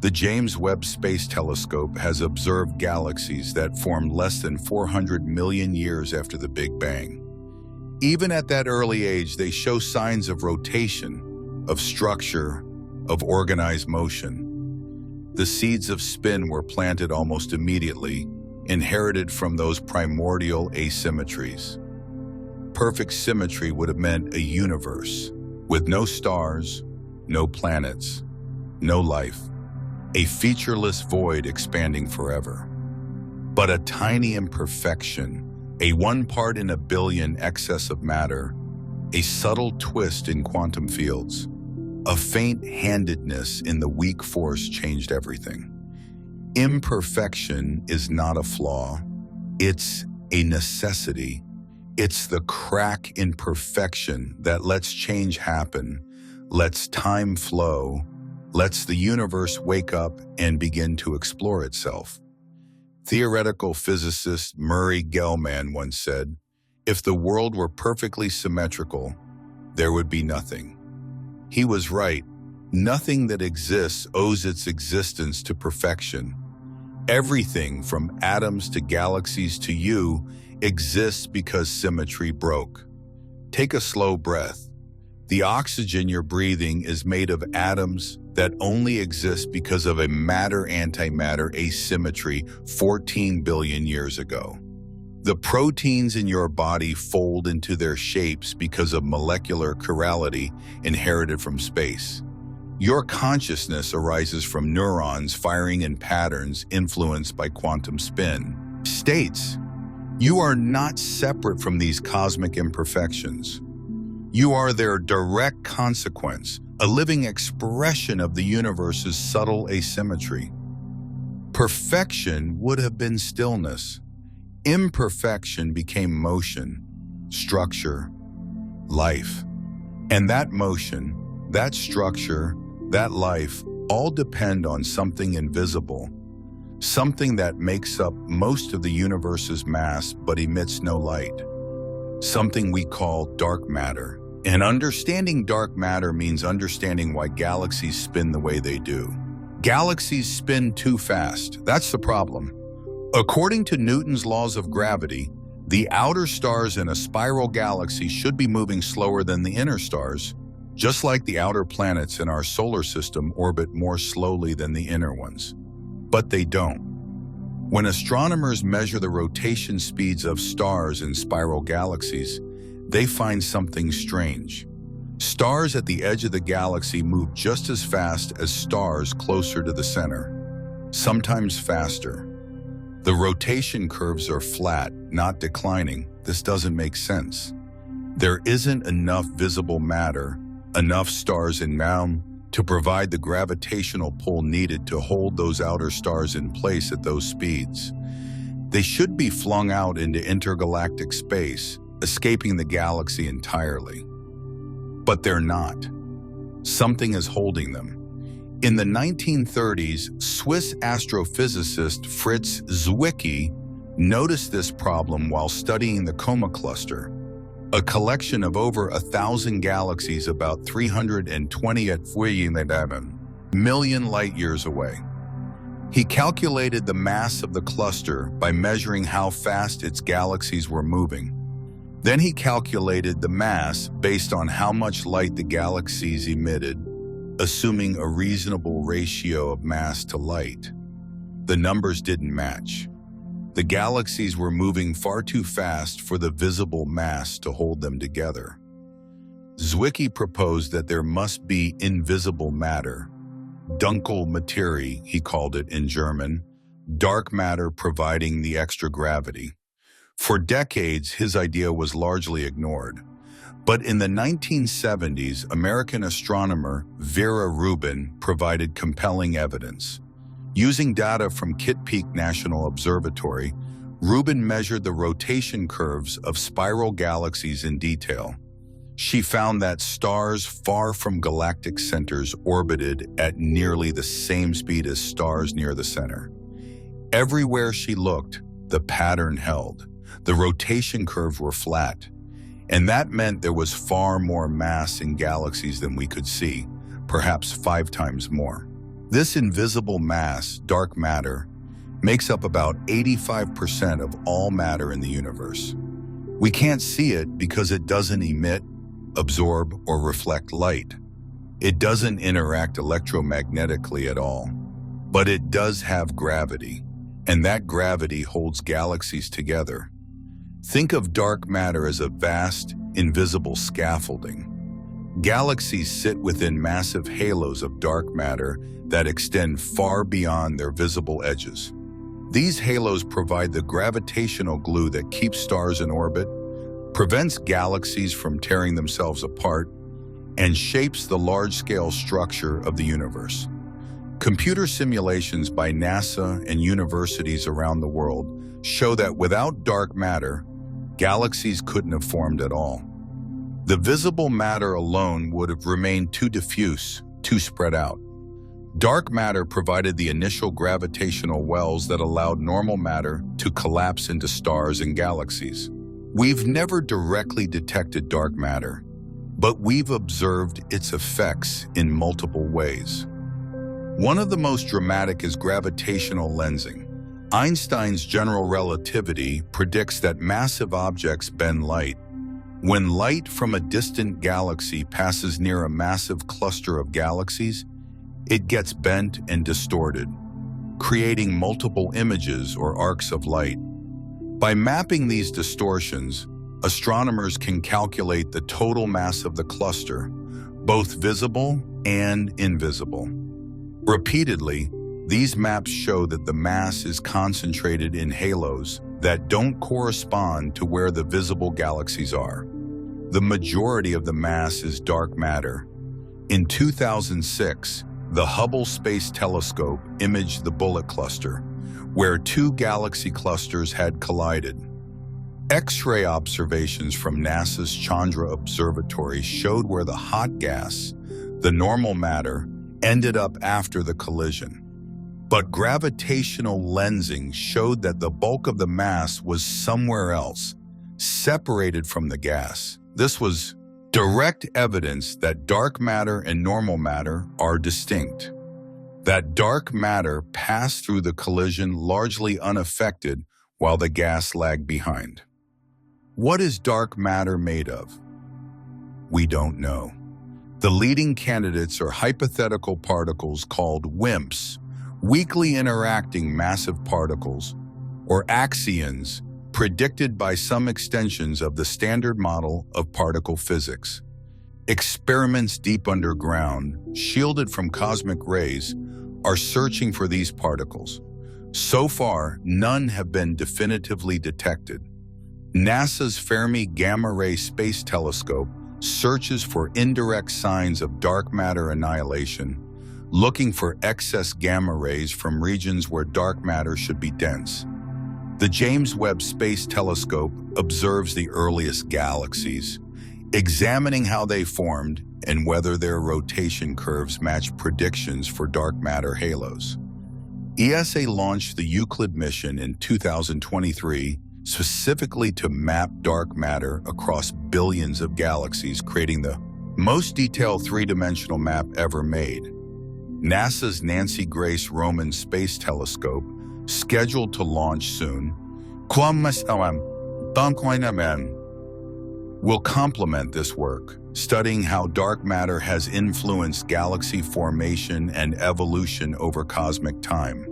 The James Webb Space Telescope has observed galaxies that formed less than 400 million years after the Big Bang. Even at that early age, they show signs of rotation, of structure, of organized motion. The seeds of spin were planted almost immediately, inherited from those primordial asymmetries. Perfect symmetry would have meant a universe with no stars, no planets, no life, a featureless void expanding forever. But a tiny imperfection, a 1 part in a billion excess of matter, a subtle twist in quantum fields, a faint handedness in the weak force changed everything. Imperfection is not a flaw, it's a necessity. It's the crack in perfection that lets change happen, lets time flow, lets the universe wake up and begin to explore itself. Theoretical physicist Murray Gell-Mann once said, "If the world were perfectly symmetrical, there would be nothing." He was right. Nothing that exists owes its existence to perfection. Everything from atoms to galaxies to you exists because symmetry broke. Take a slow breath. The oxygen you're breathing is made of atoms that only exist because of a matter-antimatter asymmetry 14 billion years ago. The proteins in your body fold into their shapes because of molecular chirality inherited from space. Your consciousness arises from neurons firing in patterns influenced by quantum spin. States, you are not separate from these cosmic imperfections. You are their direct consequence, a living expression of the universe's subtle asymmetry. Perfection would have been stillness. Imperfection became motion, structure, life. And that motion, that structure, that life all depend on something invisible, something that makes up most of the universe's mass but emits no light, something we call dark matter. And understanding dark matter means understanding why galaxies spin the way they do. Galaxies spin too fast. That's the problem. According to Newton's laws of gravity, the outer stars in a spiral galaxy should be moving slower than the inner stars, just like the outer planets in our solar system orbit more slowly than the inner ones. But they don't. When astronomers measure the rotation speeds of stars in spiral galaxies, they find something strange. Stars at the edge of the galaxy move just as fast as stars closer to the center, sometimes faster. The rotation curves are flat, not declining. This doesn't make sense. There isn't enough visible matter, enough stars in now to provide the gravitational pull needed to hold those outer stars in place at those speeds. They should be flung out into intergalactic space, escaping the galaxy entirely. But they're not. Something is holding them. In the 1930s, Swiss astrophysicist Fritz Zwicky noticed this problem while studying the Coma Cluster, a collection of over 1,000 galaxies about 320 at 4 million light-years away. He calculated the mass of the cluster by measuring how fast its galaxies were moving. Then he calculated the mass based on how much light the galaxies emitted, assuming a reasonable ratio of mass to light. The numbers didn't match. The galaxies were moving far too fast for the visible mass to hold them together. Zwicky proposed that there must be invisible matter, dunkle Materie, he called it in German, dark matter providing the extra gravity. For decades, his idea was largely ignored. But in the 1970s, American astronomer Vera Rubin provided compelling evidence. Using data from Kitt Peak National Observatory, Rubin measured the rotation curves of spiral galaxies in detail. She found that stars far from galactic centers orbited at nearly the same speed as stars near the center. Everywhere she looked, the pattern held. The rotation curves were flat, and that meant there was far more mass in galaxies than we could see, perhaps 5 times more. This invisible mass, dark matter, makes up about 85% of all matter in the universe. We can't see it because it doesn't emit, absorb, or reflect light. It doesn't interact electromagnetically at all. But it does have gravity, and that gravity holds galaxies together. Think of dark matter as a vast, invisible scaffolding. Galaxies sit within massive halos of dark matter that extend far beyond their visible edges. These halos provide the gravitational glue that keeps stars in orbit, prevents galaxies from tearing themselves apart, and shapes the large-scale structure of the universe. Computer simulations by NASA and universities around the world show that without dark matter, galaxies couldn't have formed at all. The visible matter alone would have remained too diffuse, too spread out. Dark matter provided the initial gravitational wells that allowed normal matter to collapse into stars and galaxies. We've never directly detected dark matter, but we've observed its effects in multiple ways. One of the most dramatic is gravitational lensing. Einstein's general relativity predicts that massive objects bend light. When light from a distant galaxy passes near a massive cluster of galaxies, it gets bent and distorted, creating multiple images or arcs of light. By mapping these distortions, astronomers can calculate the total mass of the cluster, both visible and invisible. Repeatedly, these maps show that the mass is concentrated in halos that don't correspond to where the visible galaxies are. The majority of the mass is dark matter. In 2006, the Hubble Space Telescope imaged the Bullet Cluster, where two galaxy clusters had collided. X-ray observations from NASA's Chandra Observatory showed where the hot gas, the normal matter, ended up after the collision. But gravitational lensing showed that the bulk of the mass was somewhere else, separated from the gas. This was direct evidence that dark matter and normal matter are distinct. That dark matter passed through the collision largely unaffected while the gas lagged behind. What is dark matter made of? We don't know. The leading candidates are hypothetical particles called WIMPs, weakly interacting massive particles, or axions, predicted by some extensions of the standard model of particle physics. Experiments deep underground, shielded from cosmic rays, are searching for these particles. So far, none have been definitively detected. NASA's Fermi Gamma Ray Space Telescope searches for indirect signs of dark matter annihilation, looking for excess gamma rays from regions where dark matter should be dense. The James Webb Space Telescope observes the earliest galaxies, examining how they formed and whether their rotation curves match predictions for dark matter halos. ESA launched the Euclid mission in 2023 specifically to map dark matter across billions of galaxies, creating the most detailed three-dimensional map ever made. NASA's Nancy Grace Roman Space Telescope, scheduled to launch soon, will complement this work, studying how dark matter has influenced galaxy formation and evolution over cosmic time.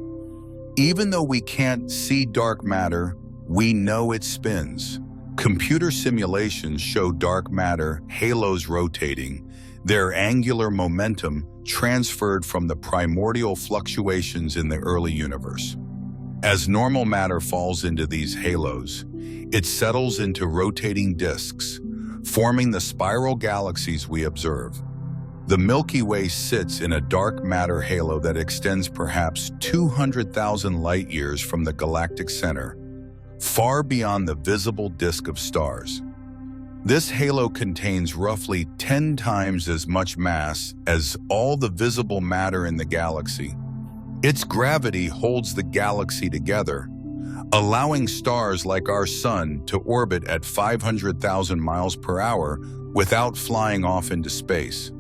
Even though we can't see dark matter, we know it spins. Computer simulations show dark matter halos rotating, their angular momentum transferred from the primordial fluctuations in the early universe. As normal matter falls into these halos, it settles into rotating disks, forming the spiral galaxies we observe. The Milky Way sits in a dark matter halo that extends perhaps 200,000 light-years from the galactic center, far beyond the visible disk of stars. This halo contains roughly 10 times as much mass as all the visible matter in the galaxy. Its gravity holds the galaxy together, allowing stars like our Sun to orbit at 500,000 miles per hour without flying off into space.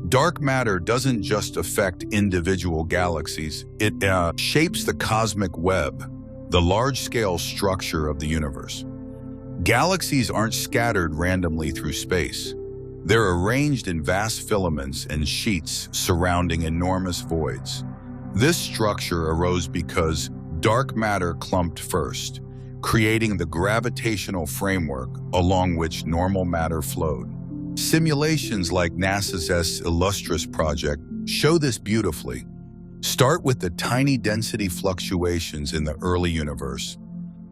Dark matter doesn't just affect individual galaxies, it shapes the cosmic web, the large-scale structure of the universe. Galaxies aren't scattered randomly through space. They're arranged in vast filaments and sheets surrounding enormous voids. This structure arose because dark matter clumped first, creating the gravitational framework along which normal matter flowed. Simulations like NASA's Illustris project show this beautifully. Start with the tiny density fluctuations in the early universe.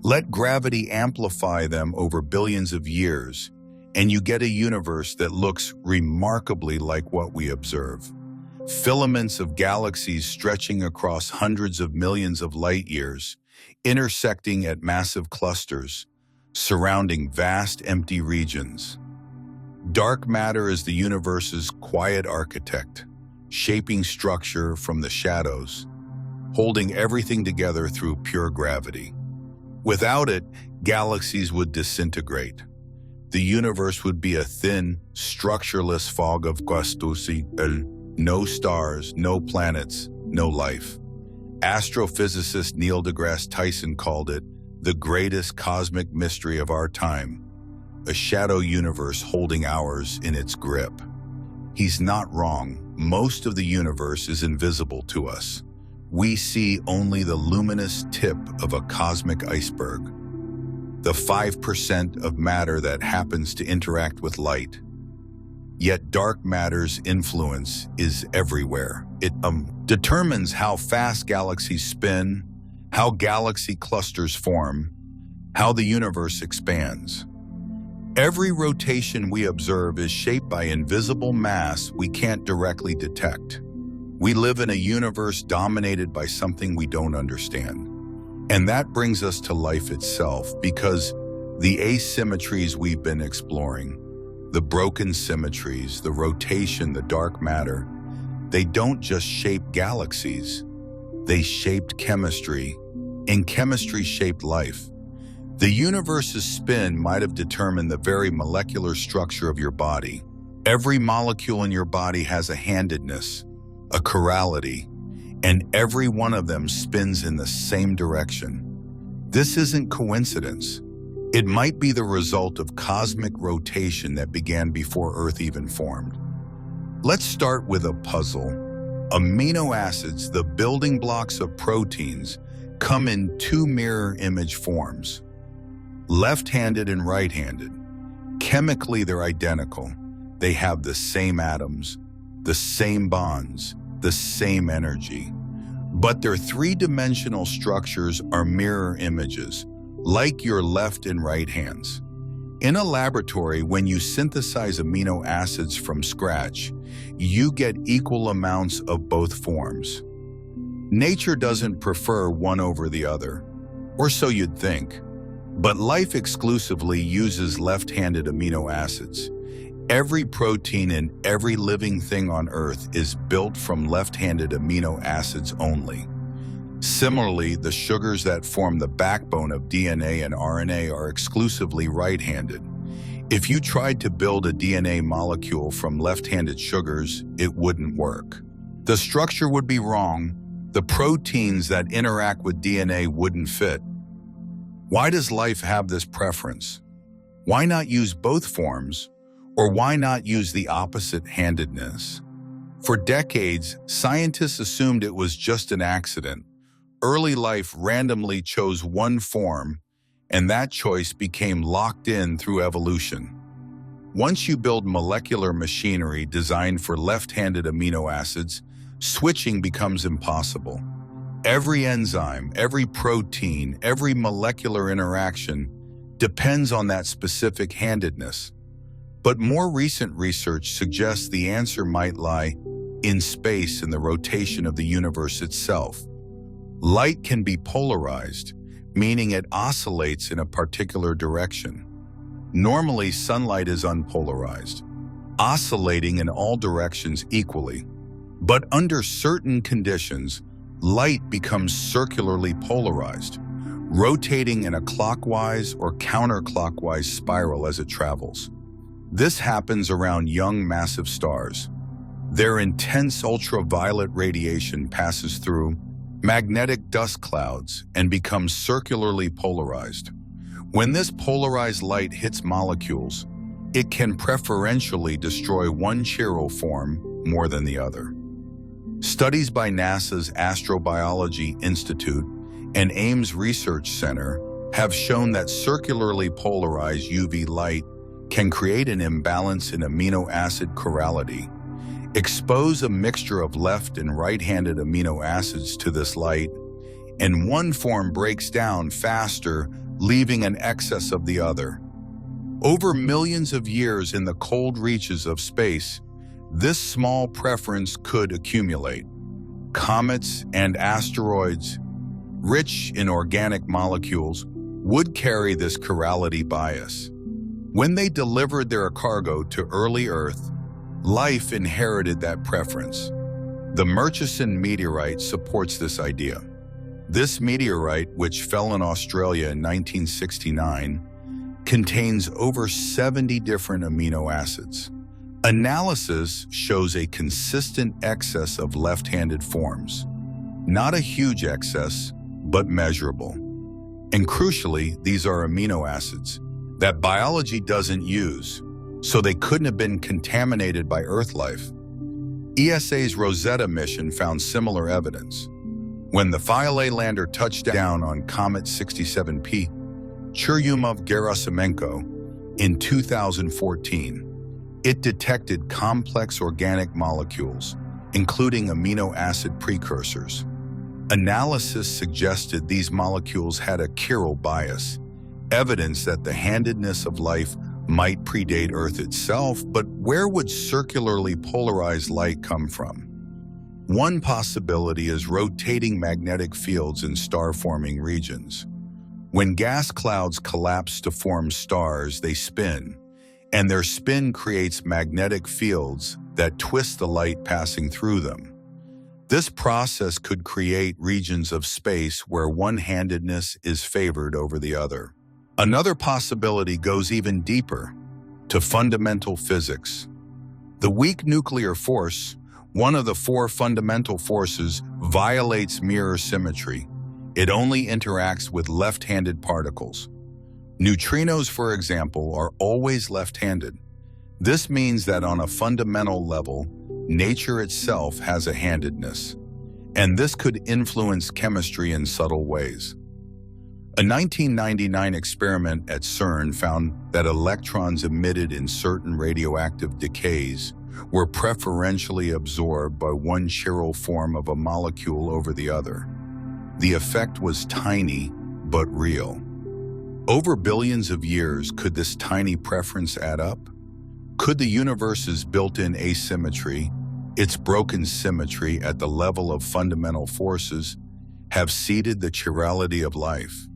Let gravity amplify them over billions of years, and you get a universe that looks remarkably like what we observe. Filaments of galaxies stretching across hundreds of millions of light years, intersecting at massive clusters, surrounding vast empty regions. Dark matter is the universe's quiet architect, shaping structure from the shadows, holding everything together through pure gravity. Without it, galaxies would disintegrate. The universe would be a thin, structureless fog of gastusi, no stars, no planets, no life. Astrophysicist Neil deGrasse Tyson called it the greatest cosmic mystery of our time, a shadow universe holding ours in its grip. He's not wrong. Most of the universe is invisible to us. We see only the luminous tip of a cosmic iceberg, the 5% of matter that happens to interact with light. Yet dark matter's influence is everywhere. It determines how fast galaxies spin, how galaxy clusters form, how the universe expands. Every rotation we observe is shaped by invisible mass we can't directly detect. We live in a universe dominated by something we don't understand. And that brings us to life itself, because the asymmetries we've been exploring, the broken symmetries, the rotation, the dark matter, they don't just shape galaxies. They shaped chemistry, and chemistry shaped life. The universe's spin might have determined the very molecular structure of your body. Every molecule in your body has a handedness, a chirality, and every one of them spins in the same direction. This isn't coincidence. It might be the result of cosmic rotation that began before Earth even formed. Let's start with a puzzle. Amino acids, the building blocks of proteins, come in two mirror image forms, left-handed and right-handed. Chemically, they're identical. They have the same atoms, the same bonds, the same energy. But their three-dimensional structures are mirror images, like your left and right hands. In a laboratory, when you synthesize amino acids from scratch, you get equal amounts of both forms. Nature doesn't prefer one over the other, or so you'd think. But life exclusively uses left-handed amino acids. Every protein in every living thing on Earth is built from left-handed amino acids only. Similarly, the sugars that form the backbone of DNA and RNA are exclusively right-handed. If you tried to build a DNA molecule from left-handed sugars, it wouldn't work. The structure would be wrong. The proteins that interact with DNA wouldn't fit. Why does life have this preference? Why not use both forms? Or why not use the opposite-handedness? For decades, scientists assumed it was just an accident. Early life randomly chose one form, and that choice became locked in through evolution. Once you build molecular machinery designed for left-handed amino acids, switching becomes impossible. Every enzyme, every protein, every molecular interaction depends on that specific handedness. But more recent research suggests the answer might lie in space and the rotation of the universe itself. Light can be polarized, meaning it oscillates in a particular direction. Normally, sunlight is unpolarized, oscillating in all directions equally. But under certain conditions, light becomes circularly polarized, rotating in a clockwise or counterclockwise spiral as it travels. This happens around young massive stars. Their intense ultraviolet radiation passes through magnetic dust clouds and becomes circularly polarized. When this polarized light hits molecules, it can preferentially destroy one chiral form more than the other. Studies by NASA's Astrobiology Institute and Ames Research Center have shown that circularly polarized UV light can create an imbalance in amino acid chirality. Expose a mixture of left and right-handed amino acids to this light, and one form breaks down faster, leaving an excess of the other. Over millions of years in the cold reaches of space, this small preference could accumulate. Comets and asteroids, rich in organic molecules, would carry this chirality bias. When they delivered their cargo to early Earth, life inherited that preference. The Murchison meteorite supports this idea. This meteorite, which fell in Australia in 1969, contains over 70 different amino acids. Analysis shows a consistent excess of left-handed forms. Not a huge excess, but measurable. And crucially, these are amino acids that biology doesn't use, so they couldn't have been contaminated by Earth life. ESA's Rosetta mission found similar evidence. When the Philae lander touched down on Comet 67P, Churyumov-Gerasimenko, in 2014, it detected complex organic molecules, including amino acid precursors. Analysis suggested these molecules had a chiral bias, evidence that the handedness of life might predate Earth itself, but where would circularly polarized light come from? One possibility is rotating magnetic fields in star-forming regions. When gas clouds collapse to form stars, they spin, and their spin creates magnetic fields that twist the light passing through them. This process could create regions of space where one-handedness is favored over the other. Another possibility goes even deeper, to fundamental physics. The weak nuclear force, one of the four fundamental forces, violates mirror symmetry. It only interacts with left-handed particles. Neutrinos, for example, are always left-handed. This means that on a fundamental level, nature itself has a handedness, and this could influence chemistry in subtle ways. A 1999 experiment at CERN found that electrons emitted in certain radioactive decays were preferentially absorbed by one chiral form of a molecule over the other. The effect was tiny, but real. Over billions of years, could this tiny preference add up? Could the universe's built-in asymmetry, its broken symmetry at the level of fundamental forces, have seeded the chirality of life?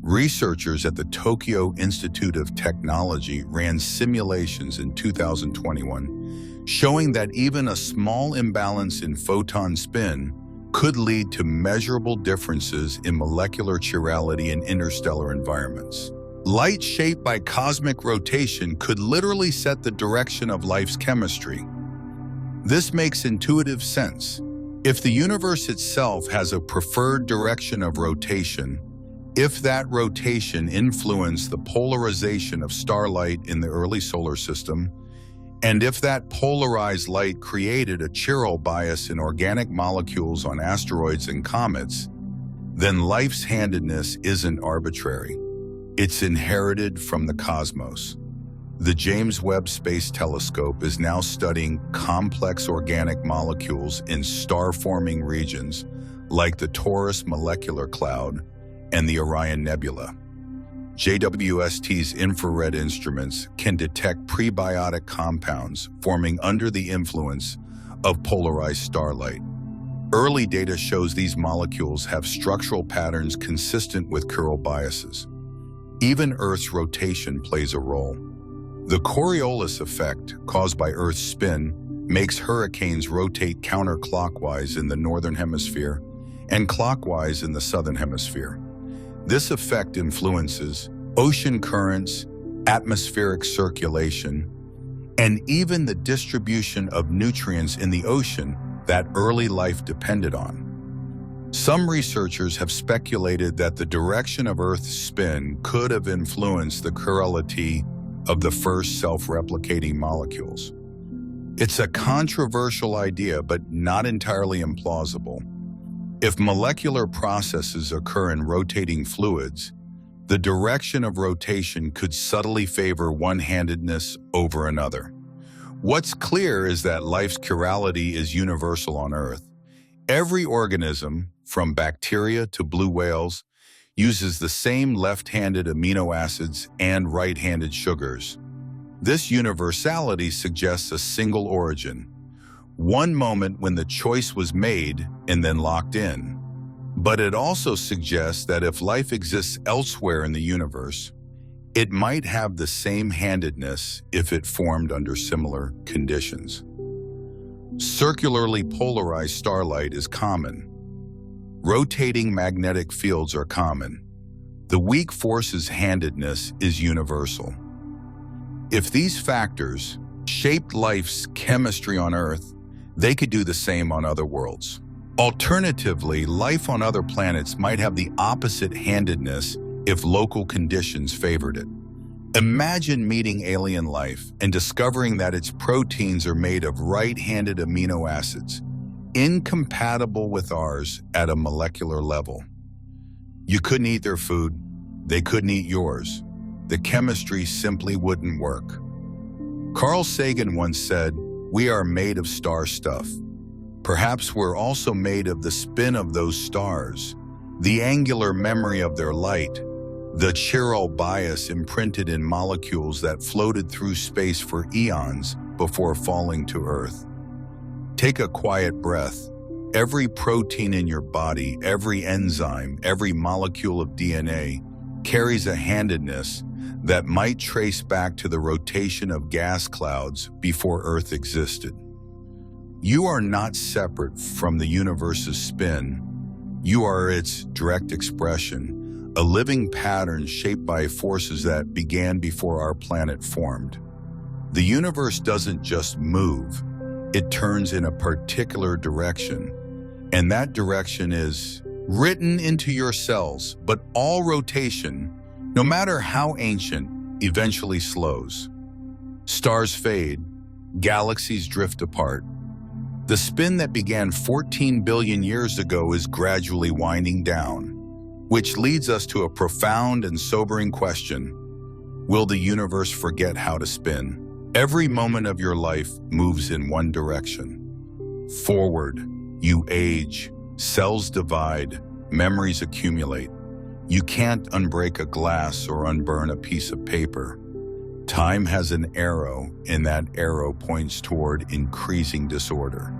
Researchers at the Tokyo Institute of Technology ran simulations in 2021 showing that even a small imbalance in photon spin could lead to measurable differences in molecular chirality in interstellar environments. Light shaped by cosmic rotation could literally set the direction of life's chemistry. This makes intuitive sense. If the universe itself has a preferred direction of rotation, if that rotation influenced the polarization of starlight in the early solar system, and if that polarized light created a chiral bias in organic molecules on asteroids and comets, then life's handedness isn't arbitrary. It's inherited from the cosmos. The James Webb Space Telescope is now studying complex organic molecules in star-forming regions like the Taurus molecular cloud and the Orion Nebula. JWST's infrared instruments can detect prebiotic compounds forming under the influence of polarized starlight. Early data shows these molecules have structural patterns consistent with chiral biases. Even Earth's rotation plays a role. The Coriolis effect, caused by Earth's spin, makes hurricanes rotate counterclockwise in the northern hemisphere and clockwise in the southern hemisphere. This effect influences ocean currents, atmospheric circulation, and even the distribution of nutrients in the ocean that early life depended on. Some researchers have speculated that the direction of Earth's spin could have influenced the chirality of the first self-replicating molecules. It's a controversial idea, but not entirely implausible. If molecular processes occur in rotating fluids, the direction of rotation could subtly favor one-handedness over another. What's clear is that life's chirality is universal on Earth. Every organism, from bacteria to blue whales, uses the same left-handed amino acids and right-handed sugars. This universality suggests a single origin, one moment when the choice was made and then locked in. But it also suggests that if life exists elsewhere in the universe, it might have the same handedness if it formed under similar conditions. Circularly polarized starlight is common. Rotating magnetic fields are common. The weak force's handedness is universal. If these factors shaped life's chemistry on Earth, they could do the same on other worlds. Alternatively, life on other planets might have the opposite handedness if local conditions favored it. Imagine meeting alien life and discovering that its proteins are made of right-handed amino acids, incompatible with ours at a molecular level. You couldn't eat their food, they couldn't eat yours. The chemistry simply wouldn't work. Carl Sagan once said, "We are made of star stuff." Perhaps we're also made of the spin of those stars, the angular memory of their light, the chiral bias imprinted in molecules that floated through space for eons before falling to Earth. Take a quiet breath. Every protein in your body, every enzyme, every molecule of DNA carries a handedness that might trace back to the rotation of gas clouds before Earth existed. You are not separate from the universe's spin. You are its direct expression, a living pattern shaped by forces that began before our planet formed. The universe doesn't just move, it turns in a particular direction, and that direction is written into your cells, but all rotation, no matter how ancient, eventually slows. Stars fade, galaxies drift apart. The spin that began 14 billion years ago is gradually winding down, which leads us to a profound and sobering question. Will the universe forget how to spin? Every moment of your life moves in one direction. Forward, you age, cells divide, memories accumulate. You can't unbreak a glass or unburn a piece of paper. Time has an arrow, and that arrow points toward increasing disorder.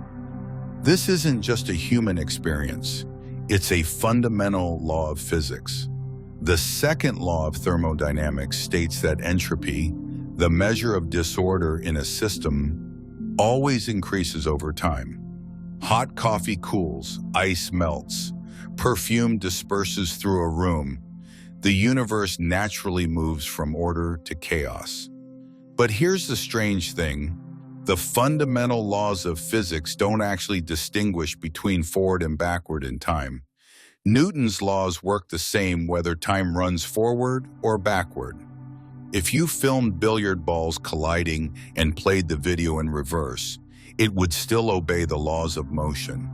This isn't just a human experience. It's a fundamental law of physics. The second law of thermodynamics states that entropy, the measure of disorder in a system, always increases over time. Hot coffee cools, ice melts, perfume disperses through a room. The universe naturally moves from order to chaos. But here's the strange thing. The fundamental laws of physics don't actually distinguish between forward and backward in time. Newton's laws work the same whether time runs forward or backward. If you filmed billiard balls colliding and played the video in reverse, it would still obey the laws of motion.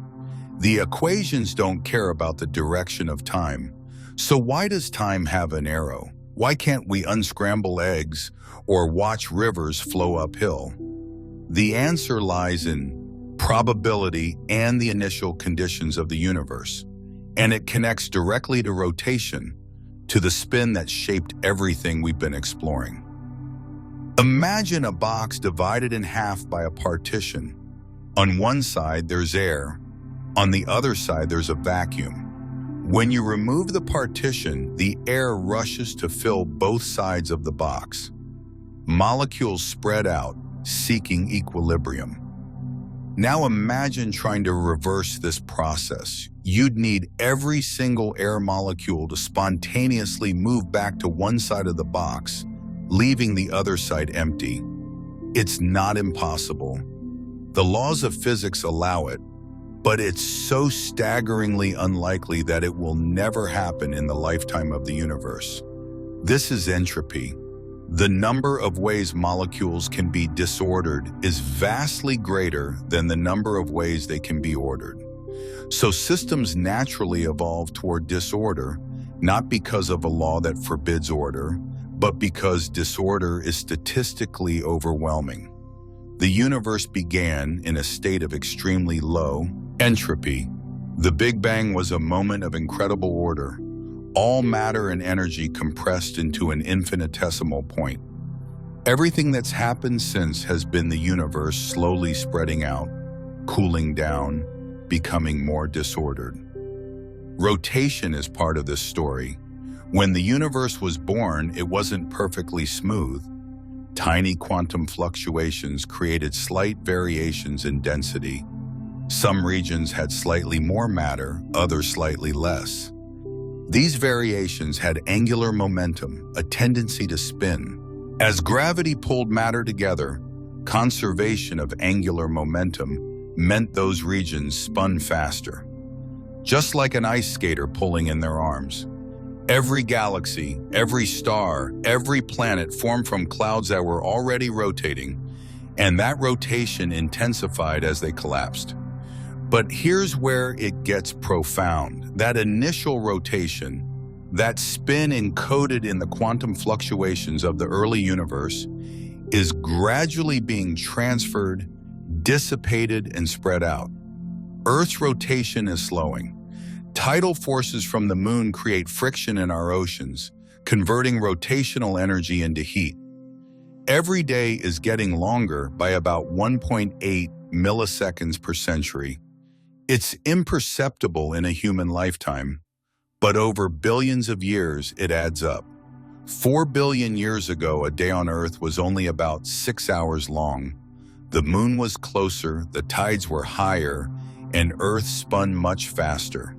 The equations don't care about the direction of time. So why does time have an arrow? Why can't we unscramble eggs or watch rivers flow uphill? The answer lies in probability and the initial conditions of the universe, and it connects directly to rotation, to the spin that shaped everything we've been exploring. Imagine a box divided in half by a partition. On one side, there's air. On the other side, there's a vacuum. When you remove the partition, the air rushes to fill both sides of the box. Molecules spread out, seeking equilibrium. Now imagine trying to reverse this process. You'd need every single air molecule to spontaneously move back to one side of the box, leaving the other side empty. It's not impossible. The laws of physics allow it, but it's so staggeringly unlikely that it will never happen in the lifetime of the universe. This is entropy. The number of ways molecules can be disordered is vastly greater than the number of ways they can be ordered. So systems naturally evolve toward disorder, not because of a law that forbids order, but because disorder is statistically overwhelming. The universe began in a state of extremely low entropy. The Big Bang was a moment of incredible order, all matter and energy compressed into an infinitesimal point. Everything that's happened since has been the universe slowly spreading out, cooling down, becoming more disordered. Rotation is part of this story. When the universe was born, it wasn't perfectly smooth. Tiny quantum fluctuations created slight variations in density. Some regions had slightly more matter, others slightly less. These variations had angular momentum, a tendency to spin. As gravity pulled matter together, conservation of angular momentum meant those regions spun faster. Just like an ice skater pulling in their arms. Every galaxy, every star, every planet formed from clouds that were already rotating, and that rotation intensified as they collapsed. But here's where it gets profound. That initial rotation, that spin encoded in the quantum fluctuations of the early universe, is gradually being transferred, dissipated, and spread out. Earth's rotation is slowing. Tidal forces from the moon create friction in our oceans, converting rotational energy into heat. Every day is getting longer by about 1.8 milliseconds per century. It's imperceptible in a human lifetime, but over billions of years it adds up. 4 billion years ago, a day on Earth was only about 6 hours long. The moon was closer, the tides were higher, and Earth spun much faster.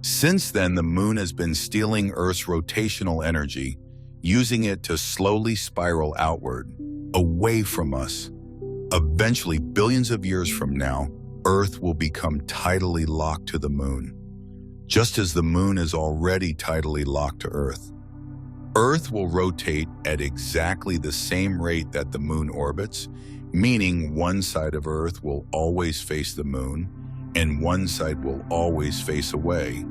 Since then, the moon has been stealing Earth's rotational energy, using it to slowly spiral outward, away from us. Eventually, billions of years from now, Earth will become tidally locked to the moon, just as the moon is already tidally locked to Earth. Earth will rotate at exactly the same rate that the moon orbits, meaning one side of Earth will always face the moon, and one side will always face away.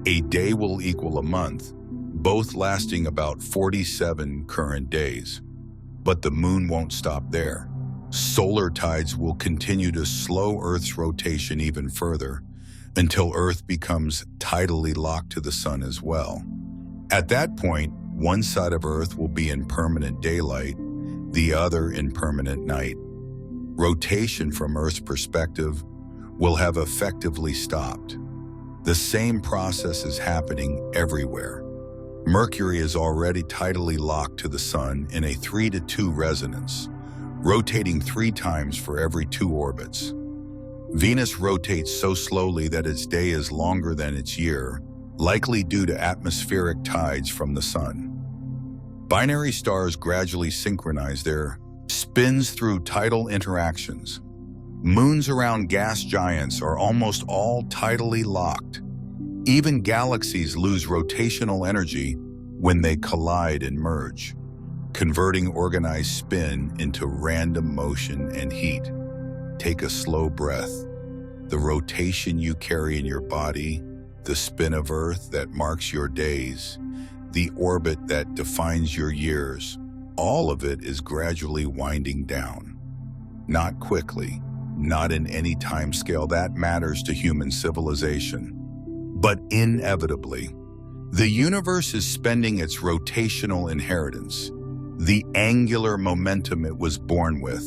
A day will equal a month, both lasting about 47 current days. But the moon won't stop there. Solar tides will continue to slow Earth's rotation even further, until Earth becomes tidally locked to the sun as well. At that point, one side of Earth will be in permanent daylight, the other in permanent night. Rotation from Earth's perspective will have effectively stopped. The same process is happening everywhere. Mercury is already tidally locked to the sun in a 3-to-2 resonance, rotating 3 times for every 2 orbits. Venus rotates so slowly that its day is longer than its year, likely due to atmospheric tides from the sun. Binary stars gradually synchronize their spins through tidal interactions. Moons around gas giants are almost all tidally locked. Even galaxies lose rotational energy when they collide and merge, converting organized spin into random motion and heat. Take a slow breath. The rotation you carry in your body, the spin of Earth that marks your days, the orbit that defines your years, all of it is gradually winding down. Not quickly, not in any time scale that matters to human civilization, but inevitably. The universe is spending its rotational inheritance, the angular momentum it was born with,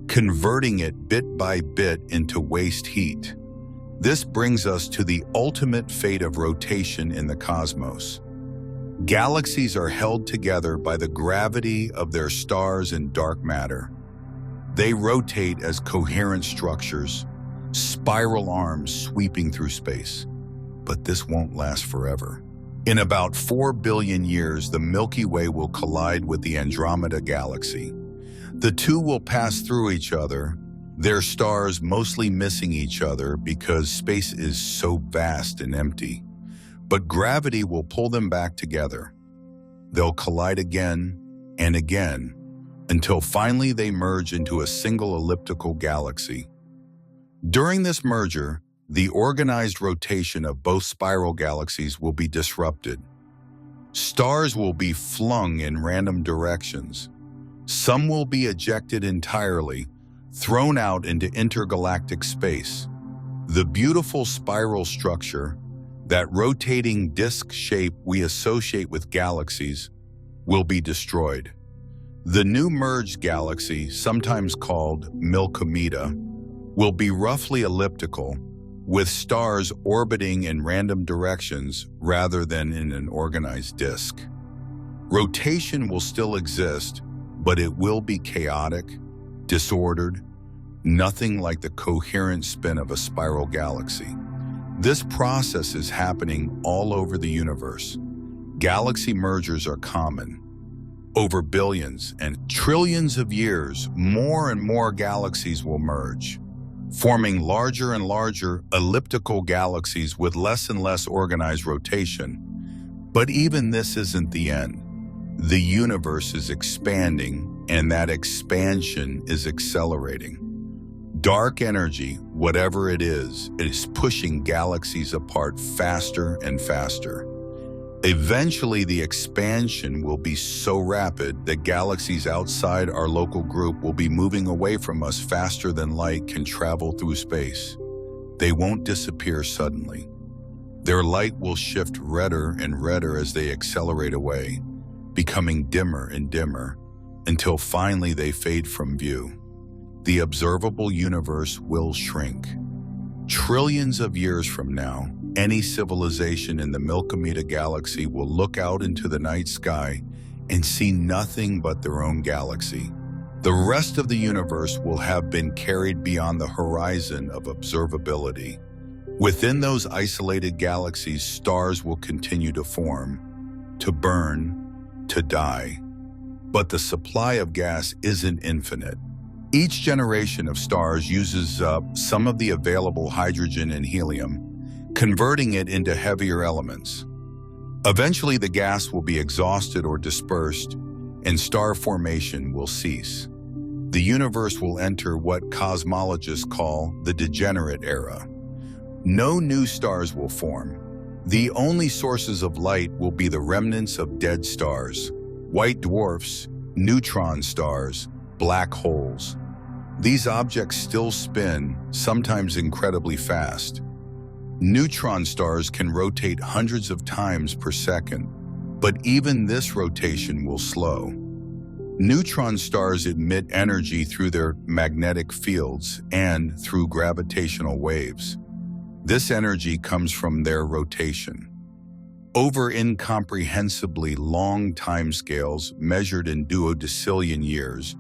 converting it bit by bit into waste heat. This brings us to the ultimate fate of rotation in the cosmos. Galaxies are held together by the gravity of their stars and dark matter. They rotate as coherent structures, spiral arms sweeping through space. But this won't last forever. In about 4 billion years, the Milky Way will collide with the Andromeda Galaxy. The two will pass through each other, their stars mostly missing each other because space is so vast and empty. But gravity will pull them back together. They'll collide again and again, until finally they merge into a single elliptical galaxy. During this merger, the organized rotation of both spiral galaxies will be disrupted. Stars will be flung in random directions. Some will be ejected entirely, thrown out into intergalactic space. The beautiful spiral structure, that rotating disk shape we associate with galaxies, will be destroyed. The new merged galaxy, sometimes called Milkomeda, will be roughly elliptical, with stars orbiting in random directions rather than in an organized disk. Rotation will still exist, but it will be chaotic, disordered, nothing like the coherent spin of a spiral galaxy. This process is happening all over the universe. Galaxy mergers are common. Over billions and trillions of years, more and more galaxies will merge, forming larger and larger elliptical galaxies with less and less organized rotation. But even this isn't the end. The universe is expanding, and that expansion is accelerating. Dark energy, whatever it is pushing galaxies apart faster and faster. Eventually, the expansion will be so rapid that galaxies outside our local group will be moving away from us faster than light can travel through space. They won't disappear suddenly. Their light will shift redder and redder as they accelerate away, becoming dimmer and dimmer, until finally they fade from view. The observable universe will shrink. Trillions of years from now, any civilization in the Milky galaxy will look out into the night sky and see nothing but their own galaxy. The rest of the universe will have been carried beyond the horizon of observability. Within those isolated galaxies, stars will continue to form, to burn, to die. But the supply of gas isn't infinite. Each generation of stars uses up some of the available hydrogen and helium, converting it into heavier elements. Eventually, the gas will be exhausted or dispersed, and star formation will cease. The universe will enter what cosmologists call the degenerate era. No new stars will form. The only sources of light will be the remnants of dead stars, white dwarfs, neutron stars, black holes. These objects still spin, sometimes incredibly fast. Neutron stars can rotate hundreds of times per second, but even this rotation will slow. Neutron stars emit energy through their magnetic fields and through gravitational waves. This energy comes from their rotation. Over incomprehensibly long timescales measured in duodecillion years,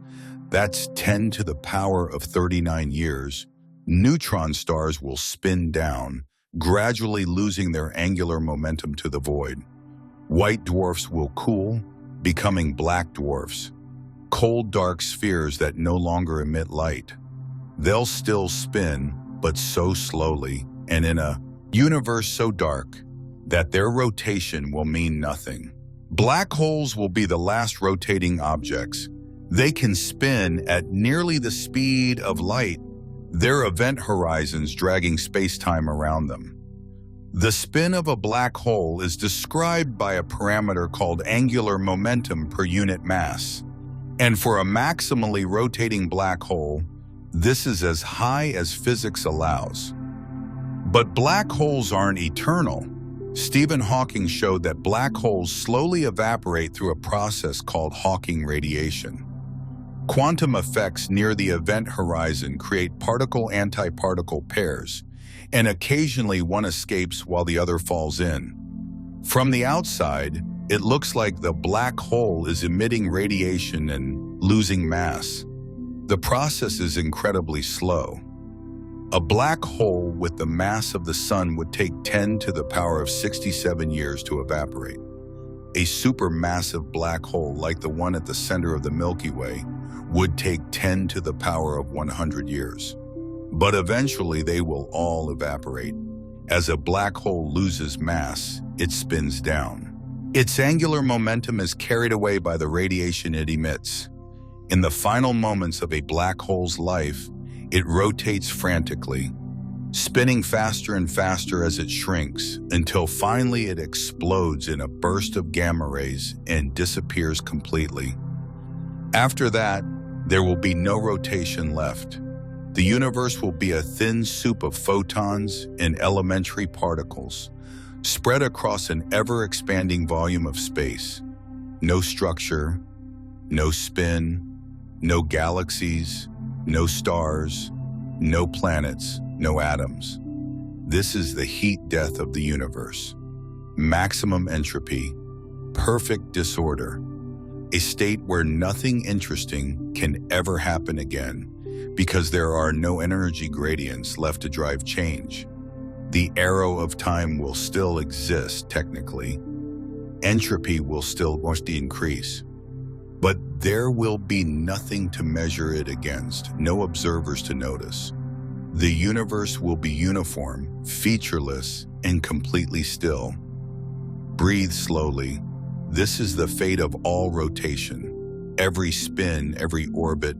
that's 10 to the power of 39 years, neutron stars will spin down, gradually losing their angular momentum to the void. White dwarfs will cool, becoming black dwarfs, cold dark spheres that no longer emit light. They'll still spin, but so slowly, and in a universe so dark that their rotation will mean nothing. Black holes will be the last rotating objects. They can spin at nearly the speed of light, their event horizons dragging space-time around them. The spin of a black hole is described by a parameter called angular momentum per unit mass. And for a maximally rotating black hole, this is as high as physics allows. But black holes aren't eternal. Stephen Hawking showed that black holes slowly evaporate through a process called Hawking radiation. Quantum effects near the event horizon create particle-antiparticle pairs, and occasionally one escapes while the other falls in. From the outside, it looks like the black hole is emitting radiation and losing mass. The process is incredibly slow. A black hole with the mass of the sun would take 10 to the power of 67 years to evaporate. A supermassive black hole like the one at the center of the Milky Way would take 10 to the power of 100 years. But eventually they will all evaporate. As a black hole loses mass, it spins down. Its angular momentum is carried away by the radiation it emits. In the final moments of a black hole's life, it rotates frantically, spinning faster and faster as it shrinks, until finally it explodes in a burst of gamma rays and disappears completely. After that, there will be no rotation left. The universe will be a thin soup of photons and elementary particles, spread across an ever-expanding volume of space. No structure, no spin, no galaxies, no stars, no planets, no atoms. This is the heat death of the universe. Maximum entropy, perfect disorder, a state where nothing interesting can ever happen again because there are no energy gradients left to drive change. The arrow of time will still exist technically. Entropy will still mostly increase. But there will be nothing to measure it against, no observers to notice. The universe will be uniform, featureless, and completely still. Breathe slowly. This is the fate of all rotation. Every spin, every orbit,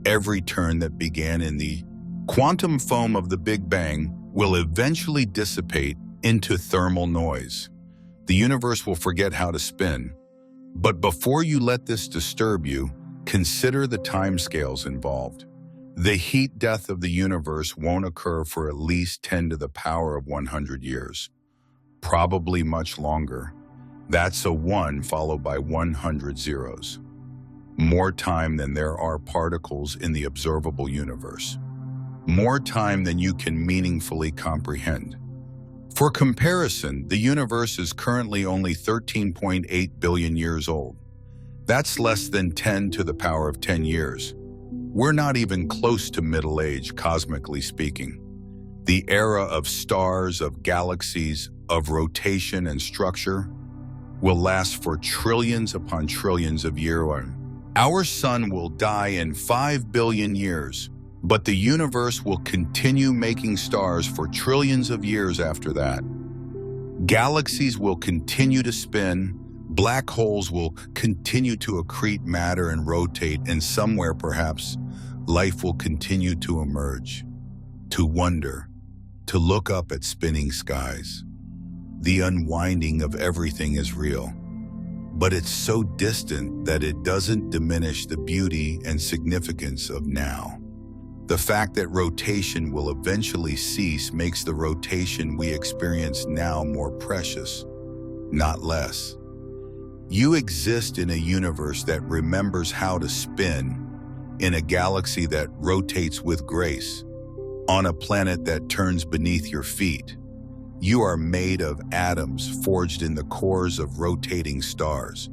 every turn that began in the quantum foam of the Big Bang will eventually dissipate into thermal noise. The universe will forget how to spin. But before you let this disturb you, consider the timescales involved. The heat death of the universe won't occur for at least 10 to the power of 100 years. Probably much longer. That's a 1 followed by 100 zeros. More time than there are particles in the observable universe. More time than you can meaningfully comprehend. For comparison, the universe is currently only 13.8 billion years old. That's less than 10 to the power of 10 years. We're not even close to middle age, cosmically speaking. The era of stars, of galaxies, of rotation and structure will last for trillions upon trillions of years. Our sun will die in 5 billion years, but the universe will continue making stars for trillions of years after that. Galaxies will continue to spin, black holes will continue to accrete matter and rotate, and somewhere perhaps life will continue to emerge, to wonder, to look up at spinning skies. The unwinding of everything is real, but it's so distant that it doesn't diminish the beauty and significance of now. The fact that rotation will eventually cease makes the rotation we experience now more precious, not less. You exist in a universe that remembers how to spin, in a galaxy that rotates with grace, on a planet that turns beneath your feet. You are made of atoms forged in the cores of rotating stars,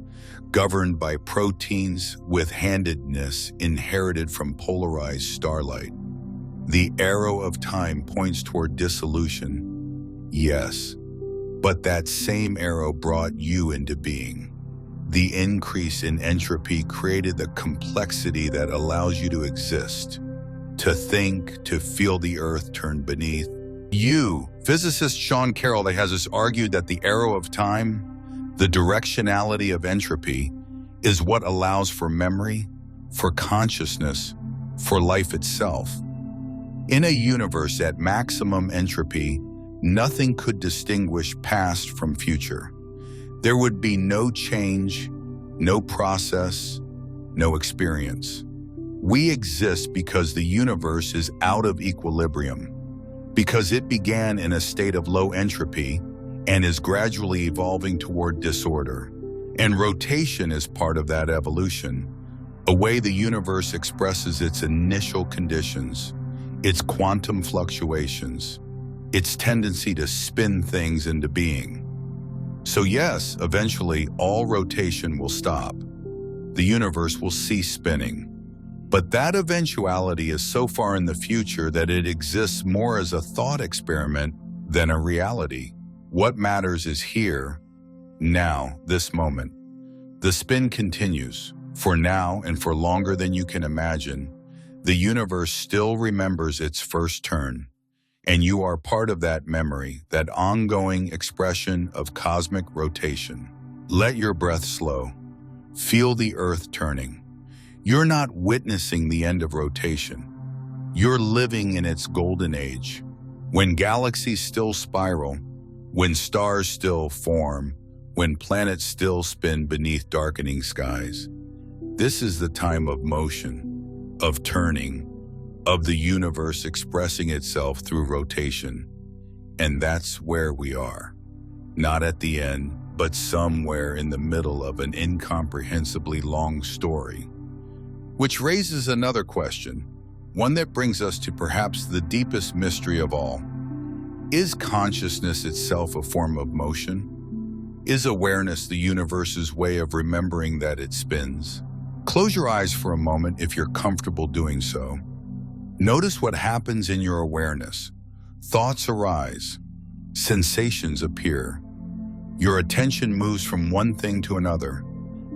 governed by proteins with handedness inherited from polarized starlight. The arrow of time points toward dissolution, yes, but that same arrow brought you into being. The increase in entropy created the complexity that allows you to exist, to think, to feel the earth turn beneath you. Physicist Sean Carroll has us argued that the arrow of time, the directionality of entropy, is what allows for memory, for consciousness, for life itself. In a universe at maximum entropy, nothing could distinguish past from future. There would be no change, no process, no experience. We exist because the universe is out of equilibrium, because it began in a state of low entropy and is gradually evolving toward disorder. And rotation is part of that evolution, a way the universe expresses its initial conditions, its quantum fluctuations, its tendency to spin things into being. So yes, eventually all rotation will stop. The universe will cease spinning. But that eventuality is so far in the future that it exists more as a thought experiment than a reality. What matters is here, now, this moment. The spin continues. For now and for longer than you can imagine, the universe still remembers its first turn. And you are part of that memory, that ongoing expression of cosmic rotation. Let your breath slow. Feel the earth turning. You're not witnessing the end of rotation. You're living in its golden age, when galaxies still spiral, when stars still form, when planets still spin beneath darkening skies. This is the time of motion, of turning, of the universe expressing itself through rotation. And that's where we are. Not at the end, but somewhere in the middle of an incomprehensibly long story. Which raises another question, one that brings us to perhaps the deepest mystery of all. Is consciousness itself a form of motion? Is awareness the universe's way of remembering that it spins? Close your eyes for a moment if you're comfortable doing so. Notice what happens in your awareness. Thoughts arise. Sensations appear. Your attention moves from one thing to another.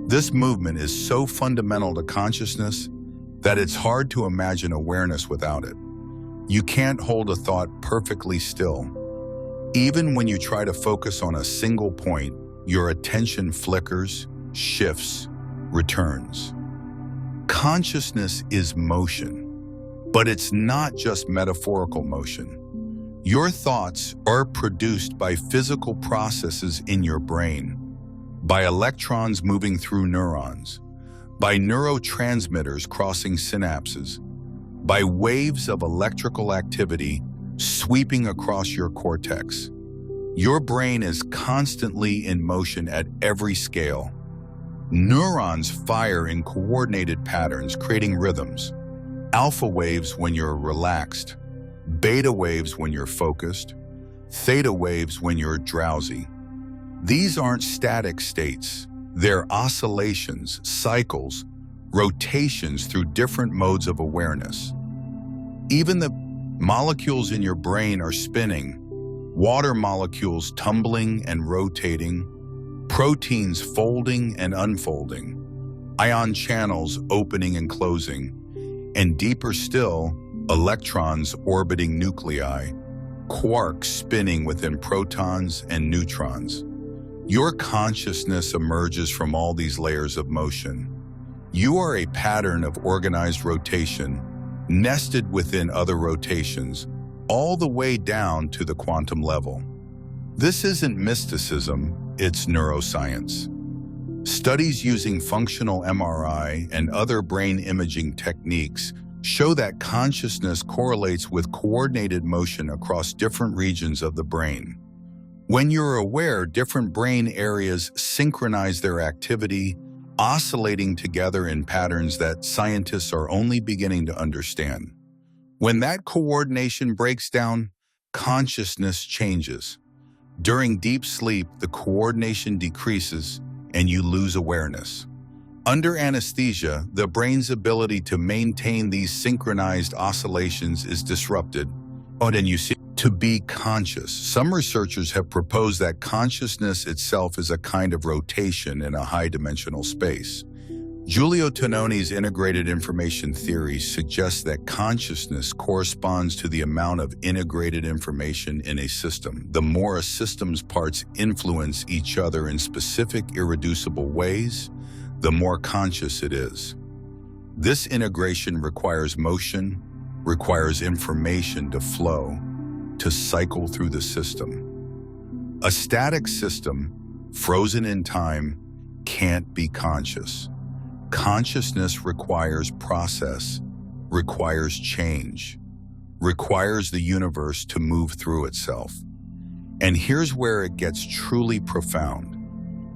This movement is so fundamental to consciousness that it's hard to imagine awareness without it. You can't hold a thought perfectly still. Even when you try to focus on a single point, your attention flickers, shifts, returns. Consciousness is motion, but it's not just metaphorical motion. Your thoughts are produced by physical processes in your brain, by electrons moving through neurons, by neurotransmitters crossing synapses, by waves of electrical activity sweeping across your cortex. Your brain is constantly in motion at every scale. Neurons fire in coordinated patterns, creating rhythms. Alpha waves when you're relaxed, beta waves when you're focused, theta waves when you're drowsy. These aren't static states. They're oscillations, cycles, rotations through different modes of awareness. Even the molecules in your brain are spinning, water molecules tumbling and rotating, proteins folding and unfolding, ion channels opening and closing, and deeper still, electrons orbiting nuclei, quarks spinning within protons and neutrons. Your consciousness emerges from all these layers of motion. You are a pattern of organized rotation, nested within other rotations, all the way down to the quantum level. This isn't mysticism, it's neuroscience. Studies using functional MRI and other brain imaging techniques show that consciousness correlates with coordinated motion across different regions of the brain. When you're aware, different brain areas synchronize their activity, oscillating together in patterns that scientists are only beginning to understand. When that coordination breaks down, consciousness changes. During deep sleep, the coordination decreases and you lose awareness. Under anesthesia, the brain's ability to maintain these synchronized oscillations is disrupted. Then you see to be conscious. Some researchers have proposed that consciousness itself is a kind of rotation in a high-dimensional space. Giulio Tononi's integrated information theory suggests that consciousness corresponds to the amount of integrated information in a system. The more a system's parts influence each other in specific, irreducible ways, the more conscious it is. This integration requires motion, requires information to flow, to cycle through the system. A static system, frozen in time, can't be conscious. Consciousness requires process, requires change, requires the universe to move through itself. And here's where it gets truly profound.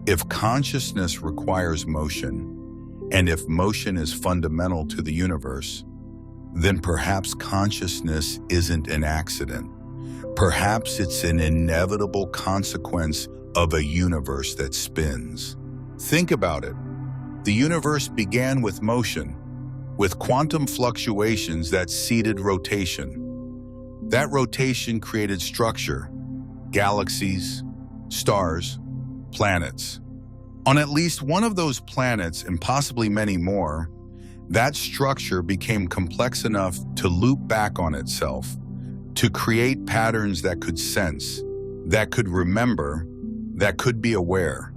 If consciousness requires motion, and if motion is fundamental to the universe, then perhaps consciousness isn't an accident. Perhaps it's an inevitable consequence of a universe that spins. Think about it. The universe began with motion, with quantum fluctuations that seeded rotation. That rotation created structure, galaxies, stars, planets. On at least one of those planets, and possibly many more, that structure became complex enough to loop back on itself, to create patterns that could sense, that could remember, that could be aware.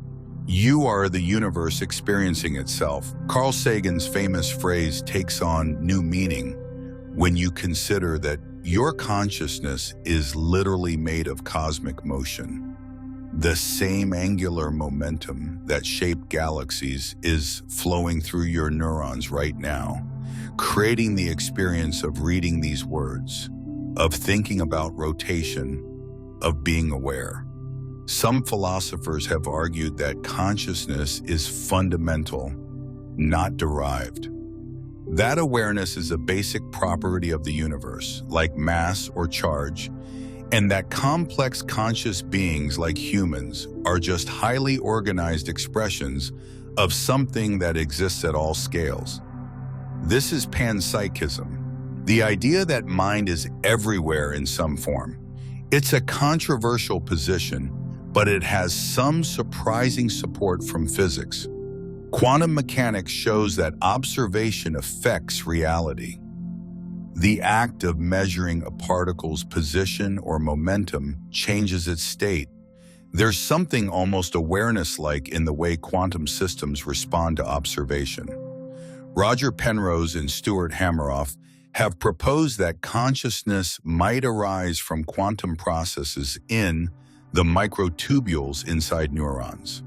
You are the universe experiencing itself. Carl Sagan's famous phrase takes on new meaning when you consider that your consciousness is literally made of cosmic motion. The same angular momentum that shaped galaxies is flowing through your neurons right now, creating the experience of reading these words, of thinking about rotation, of being aware. Some philosophers have argued that consciousness is fundamental, not derived. That awareness is a basic property of the universe, like mass or charge. and that complex conscious beings like humans are just highly organized expressions of something that exists at all scales. This is panpsychism, the idea that mind is everywhere in some form. It's a controversial position, but it has some surprising support from physics. Quantum mechanics shows that observation affects reality. The act of measuring a particle's position or momentum changes its state. There's something almost awareness-like in the way quantum systems respond to observation. Roger Penrose and Stuart Hameroff have proposed that consciousness might arise from quantum processes in the microtubules inside neurons.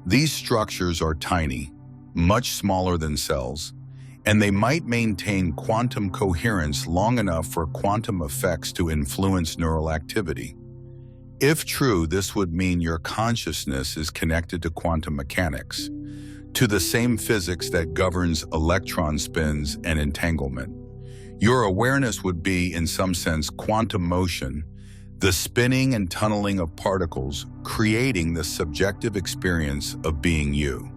These structures are tiny, much smaller than cells, and they might maintain quantum coherence long enough for quantum effects to influence neural activity. If true, this would mean your consciousness is connected to quantum mechanics, to the same physics that governs electron spins and entanglement. Your awareness would be, in some sense, quantum motion, the spinning and tunneling of particles, creating the subjective experience of being you.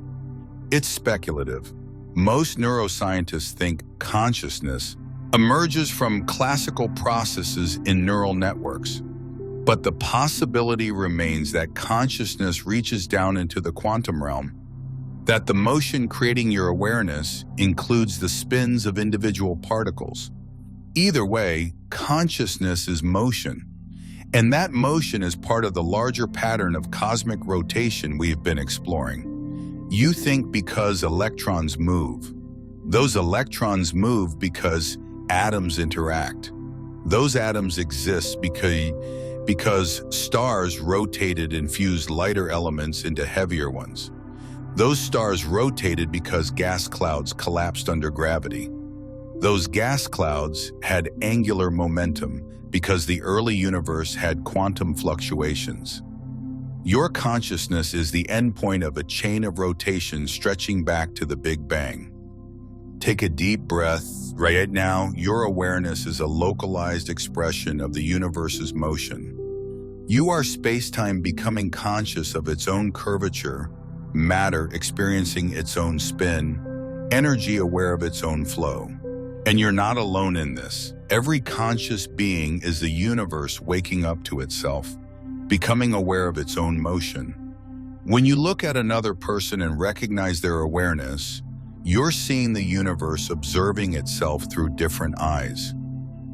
It's speculative. Most neuroscientists think consciousness emerges from classical processes in neural networks, but the possibility remains that consciousness reaches down into the quantum realm, that the motion creating your awareness includes the spins of individual particles. Either way, consciousness is motion, and that motion is part of the larger pattern of cosmic rotation we've been exploring. You think because electrons move. Those electrons move because atoms interact. Those atoms exist because stars rotated and fused lighter elements into heavier ones. Those stars rotated because gas clouds collapsed under gravity. Those gas clouds had angular momentum because the early universe had quantum fluctuations. Your consciousness is the endpoint of a chain of rotation stretching back to the Big Bang. Take a deep breath. Right now, your awareness is a localized expression of the universe's motion. You are space-time becoming conscious of its own curvature, matter experiencing its own spin, energy aware of its own flow. And you're not alone in this. Every conscious being is the universe waking up to itself, becoming aware of its own motion. When you look at another person and recognize their awareness, you're seeing the universe observing itself through different eyes.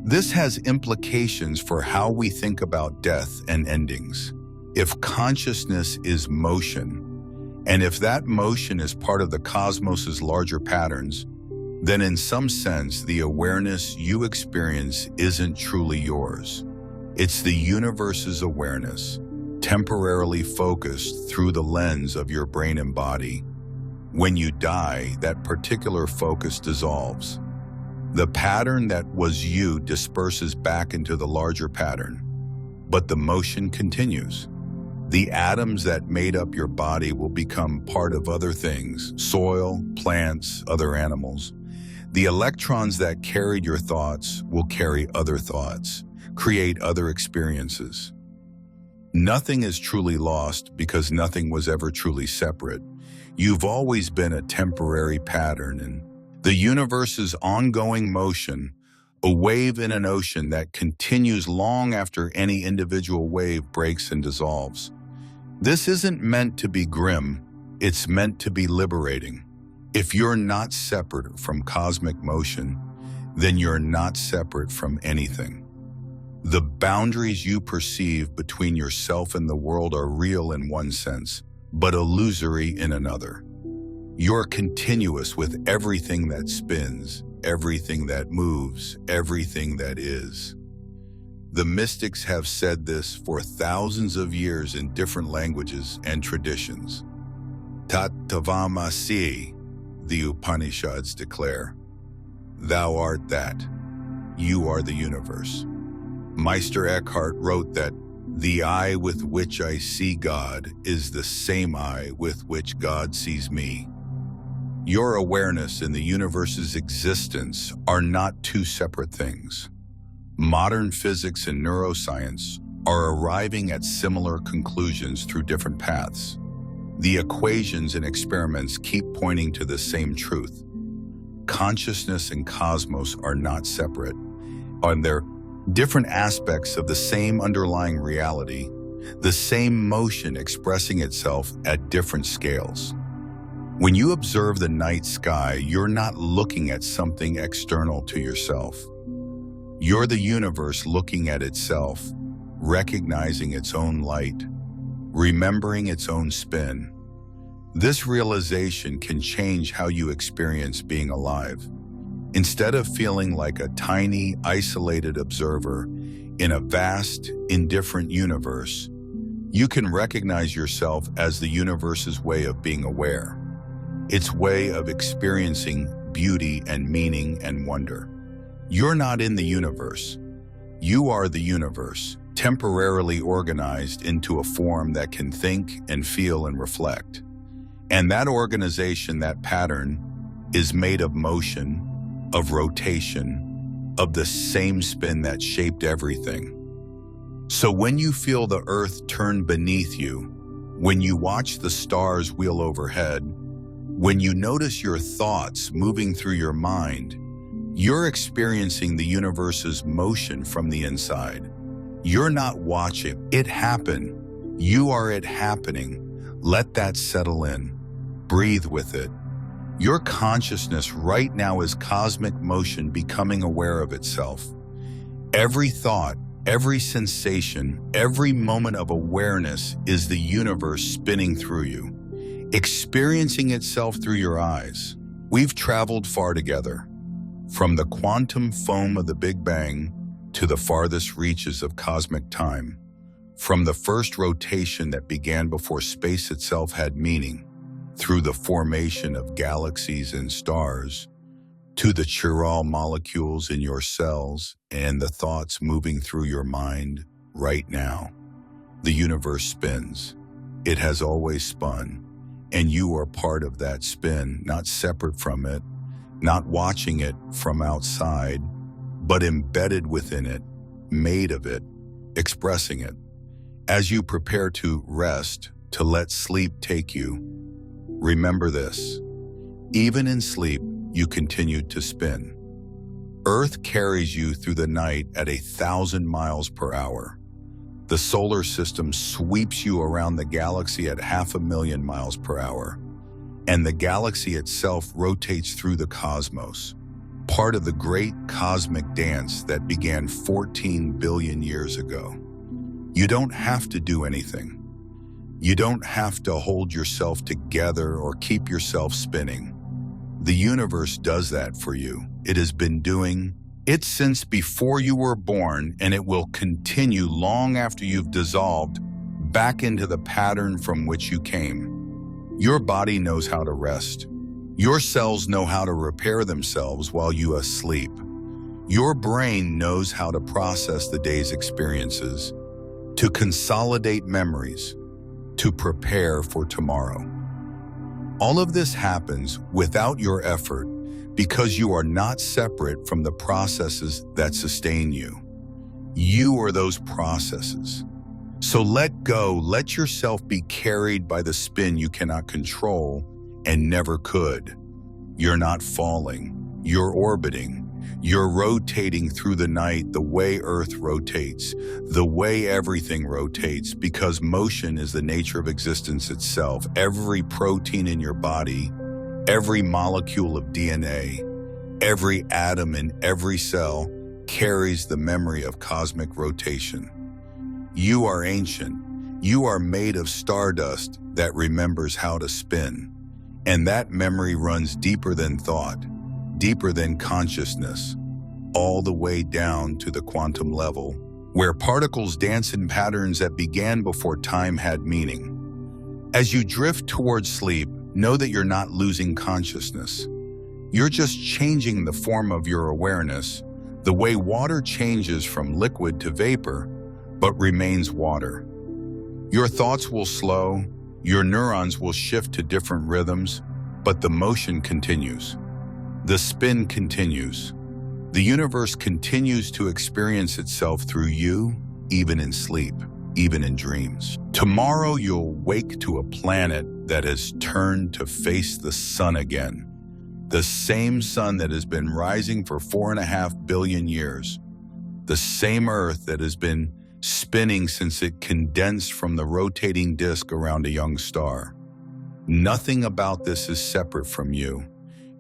This has implications for how we think about death and endings. If consciousness is motion, and if that motion is part of the cosmos's larger patterns, then in some sense, the awareness you experience isn't truly yours. It's the universe's awareness, temporarily focused through the lens of your brain and body. When you die, that particular focus dissolves. The pattern that was you disperses back into the larger pattern, but the motion continues. The atoms that made up your body will become part of other things, soil, plants, other animals. The electrons that carried your thoughts will carry other thoughts, create other experiences. Nothing is truly lost because nothing was ever truly separate. You've always been a temporary pattern in the universe's ongoing motion, a wave in an ocean that continues long after any individual wave breaks and dissolves. This isn't meant to be grim, it's meant to be liberating. If you're not separate from cosmic motion, then you're not separate from anything. The boundaries you perceive between yourself and the world are real in one sense, but illusory in another. You're continuous with everything that spins, everything that moves, everything that is. The mystics have said this for thousands of years in different languages and traditions. Tat Tavamasi, the Upanishads declare, "Thou art that. You are the universe." Meister Eckhart wrote that the eye with which I see God is the same eye with which God sees me. Your awareness and the universe's existence are not two separate things. Modern physics and neuroscience are arriving at similar conclusions through different paths. The equations and experiments keep pointing to the same truth. Consciousness and cosmos are not separate, and they're different aspects of the same underlying reality, the same motion expressing itself at different scales. When you observe the night sky, you're not looking at something external to yourself. You're the universe looking at itself, recognizing its own light, remembering its own spin. This realization can change how you experience being alive. Instead of feeling like a tiny, isolated observer in a vast, indifferent universe, you can recognize yourself as the universe's way of being aware, its way of experiencing beauty and meaning and wonder. You're not in the universe. You are the universe, temporarily organized into a form that can think and feel and reflect. And that organization, that pattern, is made of motion, of rotation, of the same spin that shaped everything. So when you feel the earth turn beneath you, when you watch the stars wheel overhead, when you notice your thoughts moving through your mind, you're experiencing the universe's motion from the inside. You're not watching it happen. You are it happening. Let that settle in. Breathe with it. Your consciousness right now is cosmic motion becoming aware of itself. Every thought, every sensation, every moment of awareness is the universe spinning through you, experiencing itself through your eyes. We've traveled far together, from the quantum foam of the Big Bang to the farthest reaches of cosmic time, from the first rotation that began before space itself had meaning, through the formation of galaxies and stars, to the chiral molecules in your cells and the thoughts moving through your mind right now. The universe spins. It has always spun, and you are part of that spin, not separate from it, not watching it from outside, but embedded within it, made of it, expressing it. As you prepare to rest, to let sleep take you, remember this: even in sleep, you continue to spin. Earth carries you through the night at 1,000 miles per hour. The solar system sweeps you around the galaxy at 500,000 miles per hour. And the galaxy itself rotates through the cosmos, part of the great cosmic dance that began 14 billion years ago. You don't have to do anything. You don't have to hold yourself together or keep yourself spinning. The universe does that for you. It has been doing it since before you were born, and it will continue long after you've dissolved back into the pattern from which you came. Your body knows how to rest. Your cells know how to repair themselves while you are asleep. Your brain knows how to process the day's experiences, to consolidate memories, to prepare for tomorrow. All of this happens without your effort because you are not separate from the processes that sustain you. You are those processes. So let go, let yourself be carried by the spin you cannot control and never could. You're not falling, you're orbiting. You're rotating through the night the way Earth rotates, the way everything rotates, because motion is the nature of existence itself. Every protein in your body, every molecule of DNA, every atom in every cell carries the memory of cosmic rotation. You are ancient. You are made of stardust that remembers how to spin. And that memory runs deeper than thought, deeper than consciousness, all the way down to the quantum level, where particles dance in patterns that began before time had meaning. As you drift towards sleep, know that you're not losing consciousness. You're just changing the form of your awareness, the way water changes from liquid to vapor, but remains water. Your thoughts will slow, your neurons will shift to different rhythms, but the motion continues. The spin continues. The universe continues to experience itself through you, even in sleep, even in dreams. Tomorrow you'll wake to a planet that has turned to face the sun again. The same sun that has been rising for 4.5 billion years. The same Earth that has been spinning since it condensed from the rotating disk around a young star. Nothing about this is separate from you.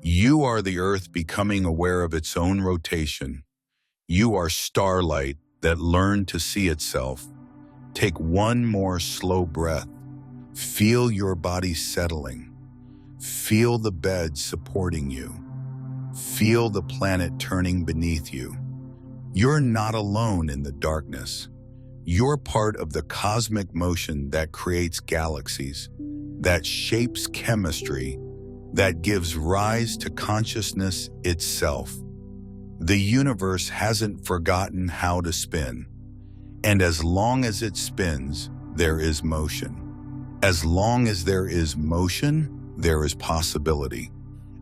You are the Earth becoming aware of its own rotation. You are starlight that learned to see itself. Take one more slow breath. Feel your body settling. Feel the bed supporting you. Feel the planet turning beneath you. You're not alone in the darkness. You're part of the cosmic motion that creates galaxies, that shapes chemistry, that gives rise to consciousness itself. The universe hasn't forgotten how to spin. And as long as it spins, there is motion. As long as there is motion, there is possibility.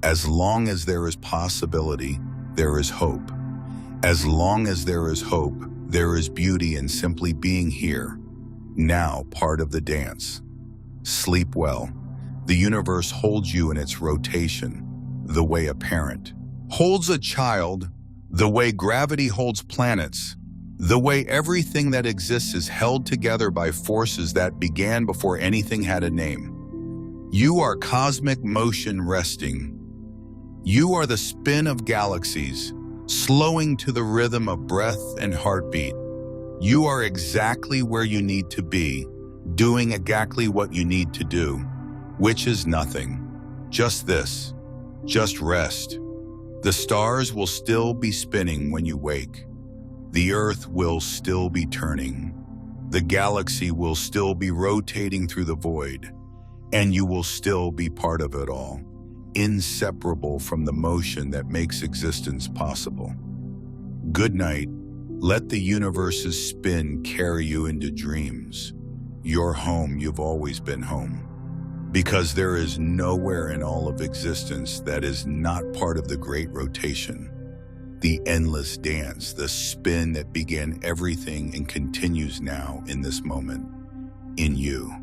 As long as there is possibility, there is hope. As long as there is hope, there is beauty in simply being here, now part of the dance. Sleep well. The universe holds you in its rotation, the way a parent holds a child, the way gravity holds planets, the way everything that exists is held together by forces that began before anything had a name. You are cosmic motion resting. You are the spin of galaxies, slowing to the rhythm of breath and heartbeat. You are exactly where you need to be, doing exactly what you need to do, which is nothing. Just this. Just rest. The stars will still be spinning when you wake. The Earth will still be turning. The galaxy will still be rotating through the void, and you will still be part of it all, inseparable from the motion that makes existence possible. Good night. Let the universe's spin carry you into dreams. Your home, you've always been home. Because there is nowhere in all of existence that is not part of the great rotation, the endless dance, the spin that began everything and continues now in this moment, in you.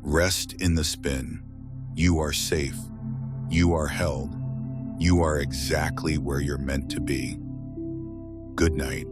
Rest in the spin. You are safe. You are held. You are exactly where you're meant to be. Good night.